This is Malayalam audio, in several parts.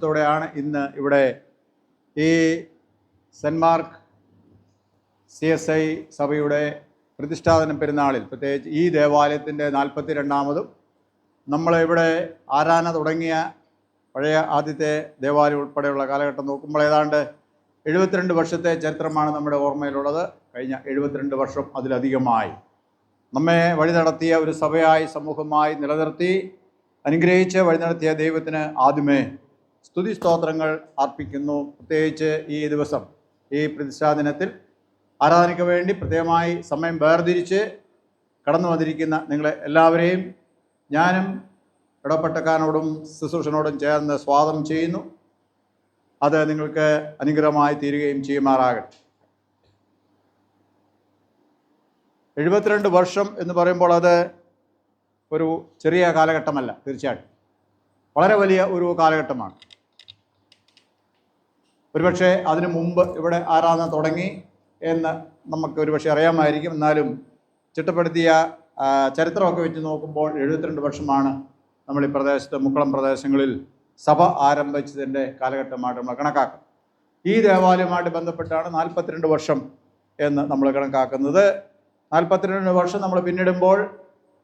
സന്തോഷത്തോടെയാണ് ഇന്ന് ഇവിടെ ഈ സെൻറ് മാർക്ക് CSI സഭയുടെ പ്രതിഷ്ഠാപന പെരുന്നാളിൽ, പ്രത്യേകിച്ച് ഈ ദേവാലയത്തിൻ്റെ 42ാമതും നമ്മളിവിടെ ആരാധന തുടങ്ങിയ പഴയ ആദ്യത്തെ ദേവാലയം ഉൾപ്പെടെയുള്ള കാലഘട്ടം നോക്കുമ്പോൾ ഏതാണ്ട് 72 വർഷത്തെ ചരിത്രമാണ് നമ്മുടെ ഓർമ്മയിലുള്ളത്. കഴിഞ്ഞ 72 വർഷം അതിലധികമായി നമ്മെ വഴി നടത്തിയ ഒരു സഭയായി, സമൂഹമായി നിലനിർത്തി അനുഗ്രഹിച്ച് വഴി നടത്തിയ ദൈവത്തിന് ആദ്യമേ സ്തുതി സ്തോത്രങ്ങൾ അർപ്പിക്കുന്നു. പ്രത്യേകിച്ച് ഈ ദിവസം, ഈ പ്രതിഷ്ഠാ ദിനത്തിൽ ആരാധനയ്ക്ക് വേണ്ടി പ്രത്യേകമായി സമയം വേർതിരിച്ച് കടന്നു വന്നിരിക്കുന്ന നിങ്ങളെ എല്ലാവരെയും ഞാനും ഇടപെട്ടക്കാരനോടും ശുശ്രൂഷനോടും ചേർന്ന് സ്വാഗതം ചെയ്യുന്നു. അത് നിങ്ങൾക്ക് അനുഗ്രഹമായി തീരുകയും ചെയ്യുമാറാകട്ടെ. 72 വർഷം എന്ന് പറയുമ്പോൾ അത് ഒരു ചെറിയ കാലഘട്ടമല്ല, തീർച്ചയായിട്ടും വളരെ വലിയ ഒരു കാലഘട്ടമാണ്. ഒരുപക്ഷെ അതിനു മുമ്പ് ഇവിടെ ആരാധന തുടങ്ങി എന്ന് നമുക്ക് ഒരുപക്ഷെ അറിയാമായിരിക്കും. എന്നാലും ചിട്ടപ്പെടുത്തിയ ചരിത്രമൊക്കെ വെച്ച് നോക്കുമ്പോൾ 72 വർഷമാണ് നമ്മൾ ഈ പ്രദേശത്ത്, മുക്കളം പ്രദേശങ്ങളിൽ സഭ ആരംഭിച്ചതിൻ്റെ കാലഘട്ടമായിട്ട് നമ്മൾ കണക്കാക്കും. ഈ ദേവാലയവുമായിട്ട് ബന്ധപ്പെട്ടാണ് 42 വർഷം എന്ന് നമ്മൾ കണക്കാക്കുന്നത്. 42 വർഷം നമ്മൾ പിന്നിടുമ്പോൾ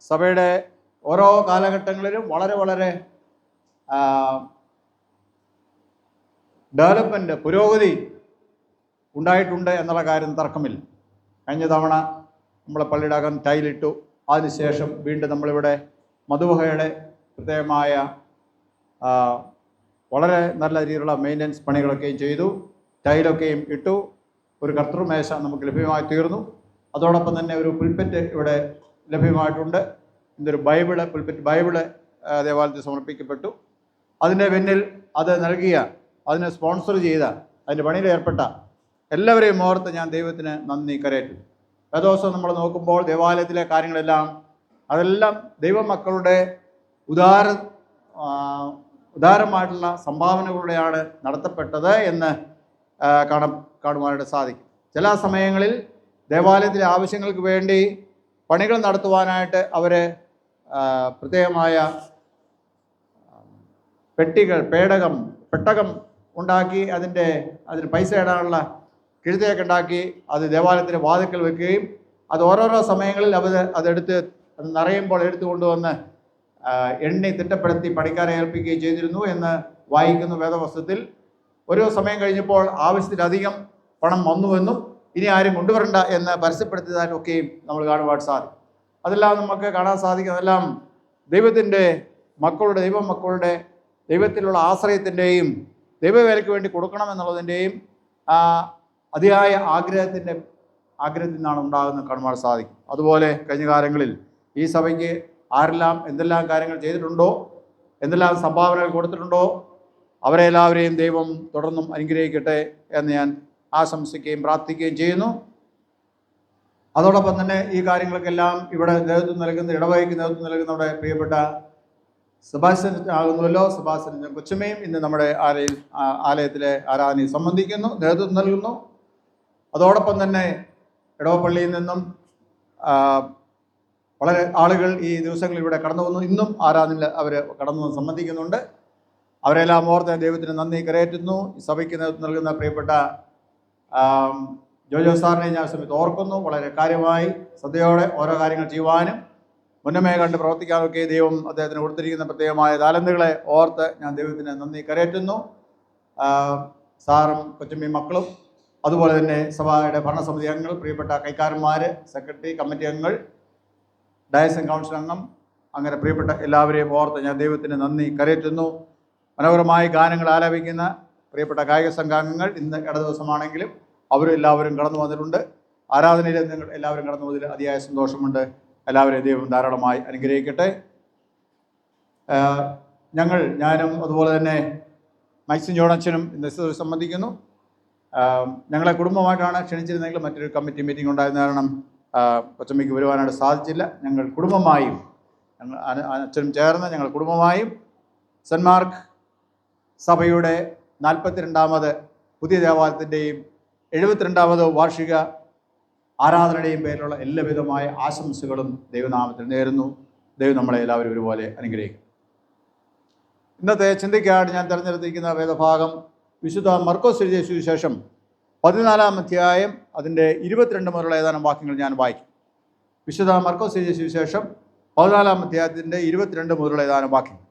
സഭയുടെ ഓരോ കാലഘട്ടങ്ങളിലും വളരെ വളരെ ഡെവലപ്മെൻറ്റ്, പുരോഗതി ഉണ്ടായിട്ടുണ്ട് എന്നുള്ള കാര്യം തർക്കമില്ല. കഴിഞ്ഞ തവണ നമ്മളെ പള്ളിയുടെ അകം ടൈലിട്ടു. അതിനുശേഷം വീണ്ടും നമ്മളിവിടെ മധുവഹയുടെ പ്രത്യേകമായ വളരെ നല്ല രീതിയിലുള്ള മെയിൻ്റനൻസ് പണികളൊക്കെയും ചെയ്തു. ടൈലൊക്കെയും ഇട്ടു. ഒരു കർത്തൃമേശ നമുക്ക് ലഭ്യമായി തീർന്നു. അതോടൊപ്പം തന്നെ ഒരു പുൽപ്പറ്റ് ഇവിടെ ലഭ്യമായിട്ടുണ്ട്. ഇതൊരു പുൽപ്പറ്റ് ബൈബിള് ദേവാലയത്തിൽ സമർപ്പിക്കപ്പെട്ടു. അതിൻ്റെ പിന്നിൽ അത് നൽകിയ, അതിനെ സ്പോൺസർ ചെയ്ത, അതിൻ്റെ പണിയിൽ ഏർപ്പെട്ട എല്ലാവരെയും ഓർത്ത് ഞാൻ ദൈവത്തിന് നന്ദി കരയറ്റുന്നു. ദിവസം നമ്മൾ നോക്കുമ്പോൾ ദേവാലയത്തിലെ കാര്യങ്ങളെല്ലാം, അതെല്ലാം ദൈവമക്കളുടെ ഉദാരമായിട്ടുള്ള സംഭാവനകളുടെയാണ് നടത്തപ്പെട്ടത് എന്ന് കാണുവാനായിട്ട് സാധിക്കും. ചില സമയങ്ങളിൽ ദേവാലയത്തിലെ ആവശ്യങ്ങൾക്ക് വേണ്ടി പണികൾ നടത്തുവാനായിട്ട് അവർ പ്രത്യേകമായ പെട്ടകം ഉണ്ടാക്കി അതിന് പൈസ ഇടാനുള്ള കിഴുതയൊക്കെ ഉണ്ടാക്കി അത് ദേവാലയത്തിൻ്റെ വാതിൽക്കൽ വെക്കുകയും അത് ഓരോരോ സമയങ്ങളിൽ അതെടുത്ത് അത് നിറയുമ്പോൾ എടുത്തു കൊണ്ടുവന്ന് എണ്ണി തിട്ടപ്പെടുത്തി പണിക്കാരെ ഏൽപ്പിക്കുകയും ചെയ്തിരുന്നു എന്ന് വായിക്കുന്നു വേദപുസ്തകത്തിൽ. ഓരോ സമയം കഴിഞ്ഞപ്പോൾ ആവശ്യത്തിലധികം പണം വന്നുവെന്നും ഇനി ആരും കൊണ്ടുവരണ്ട എന്ന് പരസ്യപ്പെടുത്തിയതായിട്ടൊക്കെയും നമ്മൾ കാണുവാൻ സാധിക്കും. അതെല്ലാം നമുക്ക് കാണാൻ സാധിക്കും. അതെല്ലാം ദൈവത്തിൻ്റെ ദൈവമക്കളുടെ ദൈവത്തിലുള്ള ആശ്രയത്തിൻ്റെയും ദൈവവേലയ്ക്ക് വേണ്ടി കൊടുക്കണമെന്നുള്ളതിൻ്റെയും അതിയായ ആഗ്രഹത്തിൽ നിന്നാണ് ഉണ്ടാകുന്നത് കാണുവാൻ സാധിക്കും. അതുപോലെ കഴിഞ്ഞ കാലങ്ങളിൽ ഈ സഭയ്ക്ക് ആരെല്ലാം എന്തെല്ലാം കാര്യങ്ങൾ ചെയ്തിട്ടുണ്ടോ, എന്തെല്ലാം സംഭാവനകൾ കൊടുത്തിട്ടുണ്ടോ, അവരെ എല്ലാവരെയും ദൈവം തുടർന്നും അനുഗ്രഹിക്കട്ടെ എന്ന് ഞാൻ ആശംസിക്കുകയും പ്രാർത്ഥിക്കുകയും ചെയ്യുന്നു. അതോടൊപ്പം തന്നെ ഈ കാര്യങ്ങൾക്കെല്ലാം ഇവിടെ നേതൃത്വം നൽകുന്ന, നേതൃത്വം നൽകുന്ന നമ്മുടെ പ്രിയപ്പെട്ട സെബാസ്റ്റ്യൻ ആകുന്നുവല്ലോ, സെബാസ്റ്റ്യൻ കൊച്ചുമയും ഇന്ന് നമ്മുടെ ആലയത്തിലെ ആരാധനയിൽ സംബന്ധിക്കുന്നു, നേതൃത്വം നൽകുന്നു. അതോടൊപ്പം തന്നെ ഇടവപ്പള്ളിയിൽ നിന്നും വളരെ ആളുകൾ ഈ ദിവസങ്ങളിൽ ഇവിടെ കടന്നു വന്നു. ഇന്നും ആരാധനയിൽ അവർ കടന്നു വന്ന് സംബന്ധിക്കുന്നുണ്ട്. അവരെല്ലാം ഓർത്ത് ദൈവത്തിന് നന്ദി കരയറ്റുന്നു. സഭയ്ക്ക് നേതൃത്വം നൽകുന്ന പ്രിയപ്പെട്ട ജോജോ സാറിനെ ഞാൻ സമയത്ത് ഓർക്കുന്നു. വളരെ കാര്യമായി ശ്രദ്ധയോടെ ഓരോ കാര്യങ്ങൾ ചെയ്യുവാനും മുന്നമേ കണ്ട് പ്രവർത്തിക്കാനൊക്കെ ദൈവം അദ്ദേഹത്തിന് കൊടുത്തിരിക്കുന്ന പ്രത്യേകമായ താലന്തുകളെ ഓർത്ത് ഞാൻ ദൈവത്തിന് നന്ദി കരയറ്റുന്നു. സാറും കൊച്ചുമ്മയും മക്കളും, അതുപോലെ തന്നെ സഭയുടെ ഭരണസമിതി അംഗങ്ങൾ, പ്രിയപ്പെട്ട കൈക്കാരന്മാർ, സെക്രട്ടറി, കമ്മിറ്റി അംഗങ്ങൾ, ഡയസൻ കൗൺസിൽ അംഗം, അങ്ങനെ പ്രിയപ്പെട്ട എല്ലാവരെയും ഓർത്ത് ഞാൻ ദൈവത്തിന് നന്ദി കരയറ്റുന്നു. മനോഹരമായ ഗാനങ്ങൾ ആലപിക്കുന്ന പ്രിയപ്പെട്ട ഗായക സംഘാംഗങ്ങൾ ഇന്ന് ദിവസമാണെങ്കിലും എല്ലാവരും കടന്നു വന്നിട്ടുണ്ട്. ആരാധനയിൽ നിങ്ങൾ എല്ലാവരും കടന്നു വന്നതിൽ അതിയായ സന്തോഷമുണ്ട്. എല്ലാവരെയും ദൈവം ധാരാളമായി അനുഗ്രഹിക്കട്ടെ. ഞാനും അതുപോലെ തന്നെ മൈക്സിൻ ജോണച്ചനും ഇന്ന് സംബന്ധിക്കുന്നു. ഞങ്ങളെ കുടുംബമായിട്ടാണ് ക്ഷണിച്ചിരുന്നെങ്കിൽ മറ്റൊരു കമ്മിറ്റി മീറ്റിംഗ് ഉണ്ടായിരുന്ന കാരണം കൊച്ചമ്മയ്ക്ക് വരുവാനായിട്ട് സാധിച്ചില്ല. ഞങ്ങൾ കുടുംബമായും, അച്ഛനും ചേർന്ന് ഞങ്ങൾ കുടുംബമായും സെൻറ് മാർക്ക് സഭയുടെ 42ാമത് പുതിയ ദേവാലയത്തിൻ്റെയും 72ാമത് വാർഷിക ആരാധനയുടെയും പേരിലുള്ള എല്ലാവിധമായ ആശംസകളും ദൈവനാമത്തിൽ നേരുന്നു. ദൈവം നമ്മളെ എല്ലാവരും ഒരുപോലെ അനുഗ്രഹിക്കും. ഇന്നത്തെ ചിന്തയ്ക്കായിട്ട് ഞാൻ തിരഞ്ഞെടുത്തിരിക്കുന്ന വേദഭാഗം വിശുദ്ധ മർക്കോസ് എഴുതിയ സുവിശേഷം 14-ാം അധ്യായം അതിൻ്റെ 22 മുതലുള്ള ഏതാനും വാക്യങ്ങൾ ഞാൻ വായിക്കും. വിശുദ്ധ മർക്കോസ് എഴുതിയ സുവിശേഷം 14-ാം അധ്യായത്തിൻ്റെ 22 മുതലുള്ള ഏതാനും വാക്യങ്ങൾ.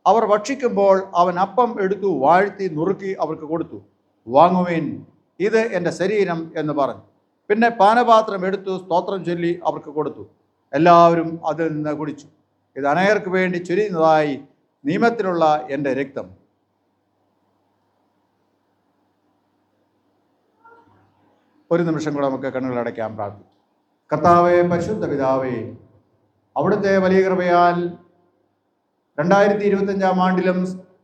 അവർ ഭക്ഷിക്കുമ്പോൾ അവൻ അപ്പം എടുത്തു വാഴ്ത്തി നുറുക്കി അവർക്ക് കൊടുത്തു. വാങ്ങുവിൻ, ഇത് എൻ്റെ ശരീരം എന്ന് പറഞ്ഞു. പിന്നെ പാനപാത്രം എടുത്തു സ്തോത്രം ചൊല്ലി അവർക്ക് കൊടുത്തു. എല്ലാവരും അതിൽ നിന്ന് കുടിച്ചു. ഇത് അനേകർക്ക് വേണ്ടി ചൊരിയുന്നതായി നിയമത്തിലുള്ള എൻ്റെ രക്തം. ഒരു നിമിഷം കൂടെ നമുക്ക് കണ്ണുകളടയ്ക്കാൻ പ്രാർത്ഥിക്കും. കർത്താവേ, പരിശുദ്ധ പിതാവേ, അവിടുത്തെ വലിയ കൃപയാൽ 2025-ാം ആണ്ടിലും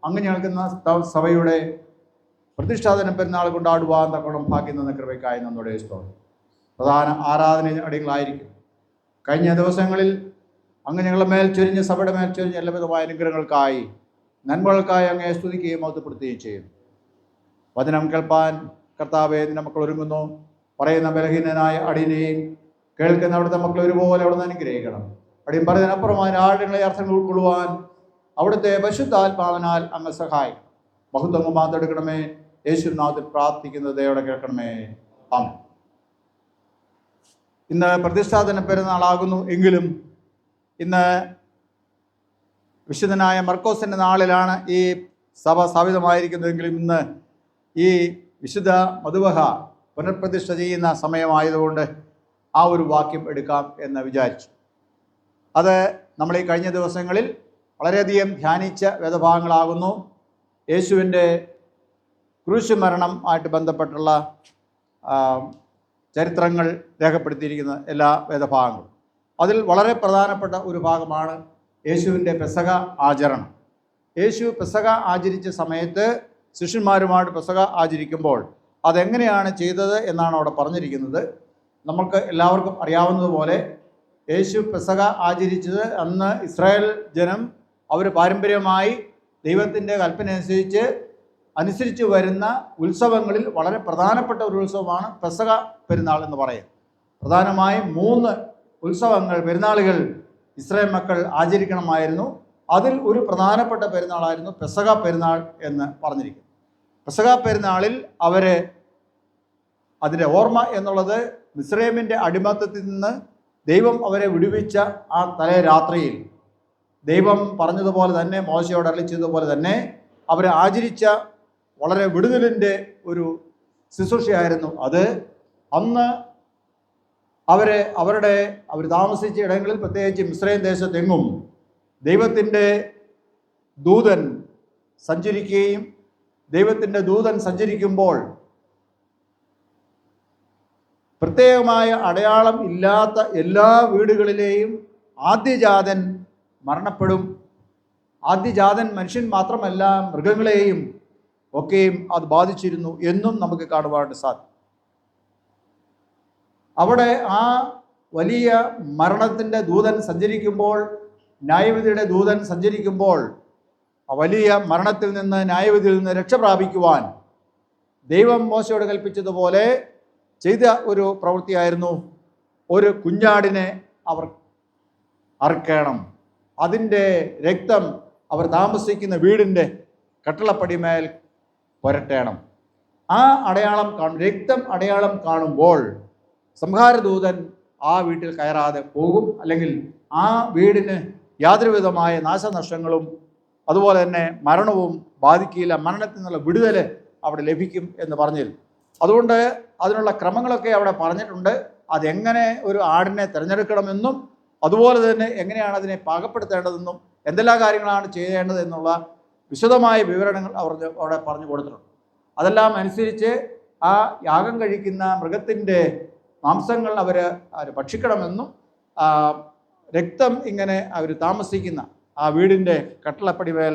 അങ്ങ് ഞങ്ങൾക്കുന്ന സഭയുടെ പ്രതിഷ്ഠാപന പെരുന്നാൾ കൊണ്ടാടുവാൻ തക്കോണം ഭാഗ്യം തന്ന കൃപയ്ക്കായി നമ്മുടെ സ്തോത്രം. പ്രധാന ആരാധന അടികളായിരിക്കും. കഴിഞ്ഞ ദിവസങ്ങളിൽ അങ്ങ് ഞങ്ങളുടെ മേൽ ചൊരിഞ്ഞ് സഭയുടെ മേൽ ചൊരിഞ്ഞ എല്ലാവിധമായ അനുഗ്രഹങ്ങൾക്കായി നന്മകൾക്കായി അങ്ങയെ സ്തുതിക്കുകയും മഹത്വപ്പെടുത്തുകയും ചെയ്യുന്നു. വചനം കേൾപ്പാൻ കർത്താവേ നിന്റെ മക്കൾ ഒരുങ്ങുന്നു. പറയുന്ന ബലഹീനനായ അടിയനെയും കേൾക്കുന്ന അവിടുത്തെ മക്കൾ ഒരുപോലെ അവിടുന്ന് അനുഗ്രഹിക്കണം. അടിയൻ പറയുന്നതിനപ്പുറമായ ആഴങ്ങളെ അർത്ഥങ്ങൾ ഉൾക്കൊള്ളുവാൻ അവിടുത്തെ പരിശുദ്ധാത്മാവിനാൽ അങ്ങ് സഹായിക്കും. മഹത്വം മാത്തെടുക്കണമേ. യേശുനാഥിൽ പ്രാർത്ഥിക്കുന്നത് ദയോടെ കേൾക്കണമേ. ആമേൻ. ഇന്ന് പ്രതിഷ്ഠാപന പെരുന്നാളാകുന്നു എങ്കിലും ഇന്ന് വിശുദ്ധനായ മർക്കോസിൻ്റെ നാളിലാണ് ഈ സഭ സ്ഥാപിതമായിരിക്കുന്നതെങ്കിലും ഇന്ന് ഈ വിശുദ്ധ മധുവഹ പുനഃപ്രതിഷ്ഠ ചെയ്യുന്ന സമയമായതുകൊണ്ട് ആ ഒരു വാക്യം എടുക്കാം എന്ന് വിചാരിച്ചു. അത് നമ്മൾ ഈ കഴിഞ്ഞ ദിവസങ്ങളിൽ വളരെയധികം ധ്യാനിച്ച വേദഭാഗങ്ങളാകുന്നു. യേശുവിൻ്റെ ക്രൂശ് മരണം ആയിട്ട് ബന്ധപ്പെട്ടുള്ള ചരിത്രങ്ങൾ രേഖപ്പെടുത്തിയിരിക്കുന്ന എല്ലാ വേദഭാഗങ്ങളും. അതിൽ വളരെ പ്രധാനപ്പെട്ട ഒരു ഭാഗമാണ് യേശുവിൻ്റെ പെസഹ ആചരണം. യേശു പെസഹ ആചരിച്ച സമയത്ത് ശിഷ്യന്മാരുമായിട്ട് പെസഹ ആചരിക്കുമ്പോൾ അതെങ്ങനെയാണ് ചെയ്തത് എന്നാണ് അവിടെ പറഞ്ഞിരിക്കുന്നത്. നമുക്ക് എല്ലാവർക്കും അറിയാവുന്നതുപോലെ യേശു പെസഹ ആചരിച്ചത് അന്ന് ഇസ്രായേൽ ജനം അവർ പാരമ്പര്യമായി ദൈവത്തിൻ്റെ കൽപ്പന അനുസരിച്ച് വരുന്ന ഉത്സവങ്ങളിൽ വളരെ പ്രധാനപ്പെട്ട ഒരു ഉത്സവമാണ് പെസഹ പെരുന്നാൾ എന്ന് പറയുന്നത്. പ്രധാനമായും 3 ഉത്സവങ്ങൾ, പെരുന്നാളുകൾ ഇസ്രായേൽ മക്കൾ ആചരിക്കണമായിരുന്നു. അതിൽ ഒരു പ്രധാനപ്പെട്ട പെരുന്നാളായിരുന്നു പെസഹ പെരുന്നാൾ എന്ന് പറഞ്ഞിരിക്കുന്നത്. പെസഹ പെരുന്നാളിൽ അതിൻ്റെ ഓർമ്മ എന്നുള്ളത് മിസ്രൈമിൻ്റെ അടിമത്തത്തിൽ നിന്ന് ദൈവം അവരെ വിടുവിച്ച ആ തലേ രാത്രിയിൽ ദൈവം പറഞ്ഞതുപോലെ തന്നെ, മോശയോട് അരുളിച്ചതുപോലെ തന്നെ അവരെ ആചരിച്ച വളരെ വിടുതലിൻ്റെ ഒരു ശുശ്രൂഷയായിരുന്നു അത്. അന്ന് അവർ താമസിച്ച ഇടങ്ങളിൽ, പ്രത്യേകിച്ച് മിസ്രൈം ദേശത്തെങ്ങും ദൈവത്തിൻ്റെ ദൂതൻ സഞ്ചരിക്കുകയും ദൈവത്തിൻ്റെ ദൂതൻ സഞ്ചരിക്കുമ്പോൾ പ്രത്യേകമായ അടയാളം ഇല്ലാത്ത എല്ലാ വീടുകളിലെയും ആദ്യജാതൻ മരണപ്പെടും. ആദ്യജാതൻ മനുഷ്യൻ മാത്രമല്ല മൃഗങ്ങളെയും ഒക്കെയും അത് ബാധിച്ചിരുന്നു എന്നും നമുക്ക് കാണുവാനായിട്ട് സാധിക്കും. അവിടെ ആ വലിയ മരണത്തിൻ്റെ ദൂതൻ സഞ്ചരിക്കുമ്പോൾ, ന്യായവിധിയുടെ ദൂതൻ സഞ്ചരിക്കുമ്പോൾ ആ വലിയ മരണത്തിൽ നിന്ന്, ന്യായവിധിയിൽ നിന്ന് രക്ഷ പ്രാപിക്കുവാൻ ദൈവം മോശയോട് കൽപ്പിച്ചതുപോലെ ചെയ്ത ഒരു പ്രവൃത്തിയായിരുന്നു ഒരു കുഞ്ഞാടിനെ അവർ അറുക്കണം. അതിൻ്റെ രക്തം അവർ താമസിക്കുന്ന വീടിൻ്റെ കട്ടിളപ്പടിമേൽ പുരട്ടണം. ആ അടയാളം രക്തം അടയാളം കാണുമ്പോൾ സംഹാരദൂതൻ ആ വീട്ടിൽ കയറാതെ പോകും. അല്ലെങ്കിൽ ആ വീടിന് യാതൊരു വിധമായ നാശനഷ്ടങ്ങളും അതുപോലെ തന്നെ മരണവും ബാധിക്കില്ല. മരണത്തിൽ നിന്നുള്ള വിടുതൽ അവിടെ ലഭിക്കും എന്ന് പറഞ്ഞിരുന്നു. അതുകൊണ്ട് അതിനുള്ള ക്രമങ്ങളൊക്കെ അവിടെ പറഞ്ഞിട്ടുണ്ട്. അതെങ്ങനെ ഒരു ആടിനെ തിരഞ്ഞെടുക്കണമെന്നും അതുപോലെ തന്നെ എങ്ങനെയാണ് അതിനെ പാകപ്പെടുത്തേണ്ടതെന്നും എന്തെല്ലാം കാര്യങ്ങളാണ് ചെയ്യേണ്ടത് എന്നുള്ള വിശദമായ വിവരണങ്ങൾ അവിടെ പറഞ്ഞു കൊടുത്തിട്ടുണ്ട്. അതെല്ലാം അനുസരിച്ച് ആ യാഗം കഴിക്കുന്ന മൃഗത്തിൻ്റെ മാംസങ്ങൾ അവർ ഭക്ഷിക്കണമെന്നും രക്തം ഇങ്ങനെ അവർ താമസിക്കുന്ന ആ വീടിൻ്റെ കട്ടിളപ്പടിമേൽ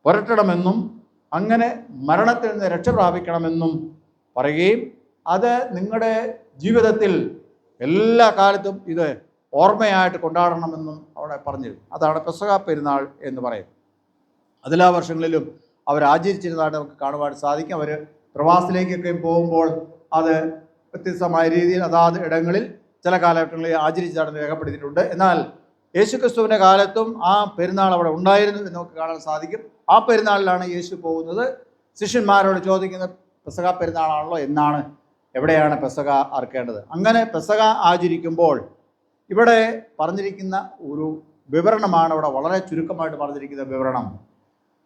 പുരട്ടണമെന്നും അങ്ങനെ മരണത്തിൽ നിന്ന് രക്ഷ പ്രാപിക്കണമെന്നും പറയുകയും അത് നിങ്ങളുടെ ജീവിതത്തിൽ എല്ലാ കാലത്തും ഇത് ഓർമ്മയായിട്ട് കൊണ്ടാടണമെന്നും അവിടെ പറഞ്ഞിരുന്നു. അതാണ് പെസഹ പെരുന്നാൾ എന്ന് പറയുന്നത്. അതെല്ലാ വർഷങ്ങളിലും അവർ ആചരിച്ചിരുന്നതായിട്ട് നമുക്ക് കാണുവാൻ സാധിക്കും. അവർ പ്രവാസത്തിലേക്കൊക്കെ പോകുമ്പോൾ അത് വ്യത്യസ്തമായ രീതിയിൽ അതാത് ഇടങ്ങളിൽ ചില കാലഘട്ടങ്ങളിൽ ആചരിച്ചതാണെന്ന് രേഖപ്പെടുത്തിയിട്ടുണ്ട്. എന്നാൽ യേശുക്രിസ്തുവിൻ്റെ കാലത്തും ആ പെരുന്നാൾ അവിടെ ഉണ്ടായിരുന്നു എന്ന് നമുക്ക് കാണാൻ സാധിക്കും. ആ പെരുന്നാളിലാണ് യേശു പോകുന്നത്. ശിഷ്യന്മാരോട് ചോദിക്കുന്നത് പെസഹ പെരുന്നാളാണല്ലോ, എന്നാണ്, എവിടെയാണ് പെസഹ അറുക്കേണ്ടത്? അങ്ങനെ പെസഹ ആചരിക്കുമ്പോൾ ഇവിടെ പറഞ്ഞിരിക്കുന്ന ഒരു വിവരണമാണ്, ഇവിടെ വളരെ ചുരുക്കമായിട്ട് പറഞ്ഞിരിക്കുന്ന വിവരണം.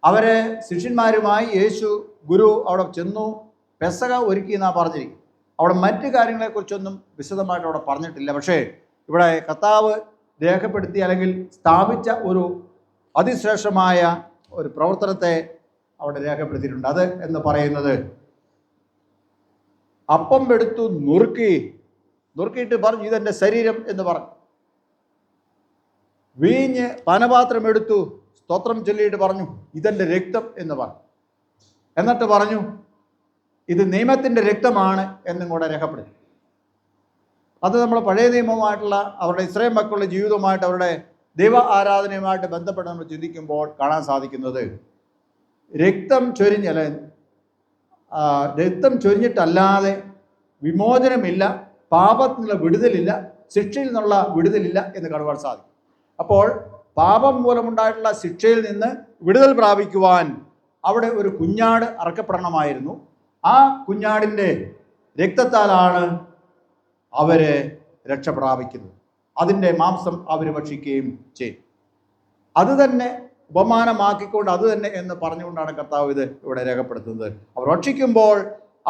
അവരെ ശിഷ്യന്മാരുമായി യേശു ഗുരു അവിടെ ചെന്നു പെസഹ ഒരുക്കി എന്നാണ് പറഞ്ഞിരിക്കും. അവിടെ മറ്റു കാര്യങ്ങളെക്കുറിച്ചൊന്നും വിശദമായിട്ട് അവിടെ പറഞ്ഞിട്ടില്ല. പക്ഷേ ഇവിടെ കർത്താവ് രേഖപ്പെടുത്തി അല്ലെങ്കിൽ സ്ഥാപിച്ച ഒരു അതിശ്രേഷ്ഠമായ ഒരു പ്രവർത്തനത്തെ അവിടെ രേഖപ്പെടുത്തിയിട്ടുണ്ട്. അത് എന്ന് പറയുന്നത് അപ്പം എടുത്തു നുറുക്കിയിട്ട് പറഞ്ഞു ഇതെൻ്റെ ശരീരം എന്ന് പറഞ്ഞു. വീഞ്ഞ് പാനപാത്രം എടുത്തു സ്തോത്രം ചൊല്ലിയിട്ട് പറഞ്ഞു ഇതെൻ്റെ രക്തം എന്ന് പറഞ്ഞു. എന്നിട്ട് പറഞ്ഞു ഇത് നിയമത്തിൻ്റെ രക്തമാണ് എന്നും കൂടെ രേഖപ്പെടുത്തി. അത് നമ്മൾ പഴയ നിയമമായിട്ടുള്ള അവരുടെ ഇസ്രായേൽ മക്കളുടെ ജീവിതവുമായിട്ട് അവരുടെ ദൈവ ആരാധനയുമായിട്ട് ബന്ധപ്പെട്ട് നമ്മൾ ചിന്തിക്കുമ്പോൾ കാണാൻ സാധിക്കുന്നത് രക്തം ചൊരിഞ്ഞിട്ടല്ലാതെ വിമോചനമില്ല, പാപത്തിൽ നിന്നുള്ള വിടുതലില്ല, ശിക്ഷയിൽ നിന്നുള്ള വിടുതലില്ല എന്ന് കാണുവാൻ സാധിക്കും. അപ്പോൾ പാപം മൂലമുണ്ടായിട്ടുള്ള ശിക്ഷയിൽ നിന്ന് വിടുതൽ പ്രാപിക്കുവാൻ അവിടെ ഒരു കുഞ്ഞാട് അറക്കപ്പെടണമായിരുന്നു. ആ കുഞ്ഞാടിൻ്റെ രക്തത്താലാണ് അവര് രക്ഷ പ്രാപിക്കുന്നത്. അതിൻ്റെ മാംസം അവർ ഭക്ഷിക്കുകയും ചെയ്യും. അത് തന്നെ ഉപമാനമാക്കിക്കൊണ്ട് അത് തന്നെ എന്ന് പറഞ്ഞുകൊണ്ടാണ് കർത്താവ് ഇത് ഇവിടെ രേഖപ്പെടുത്തുന്നത്. അവർ ഭക്ഷിക്കുമ്പോൾ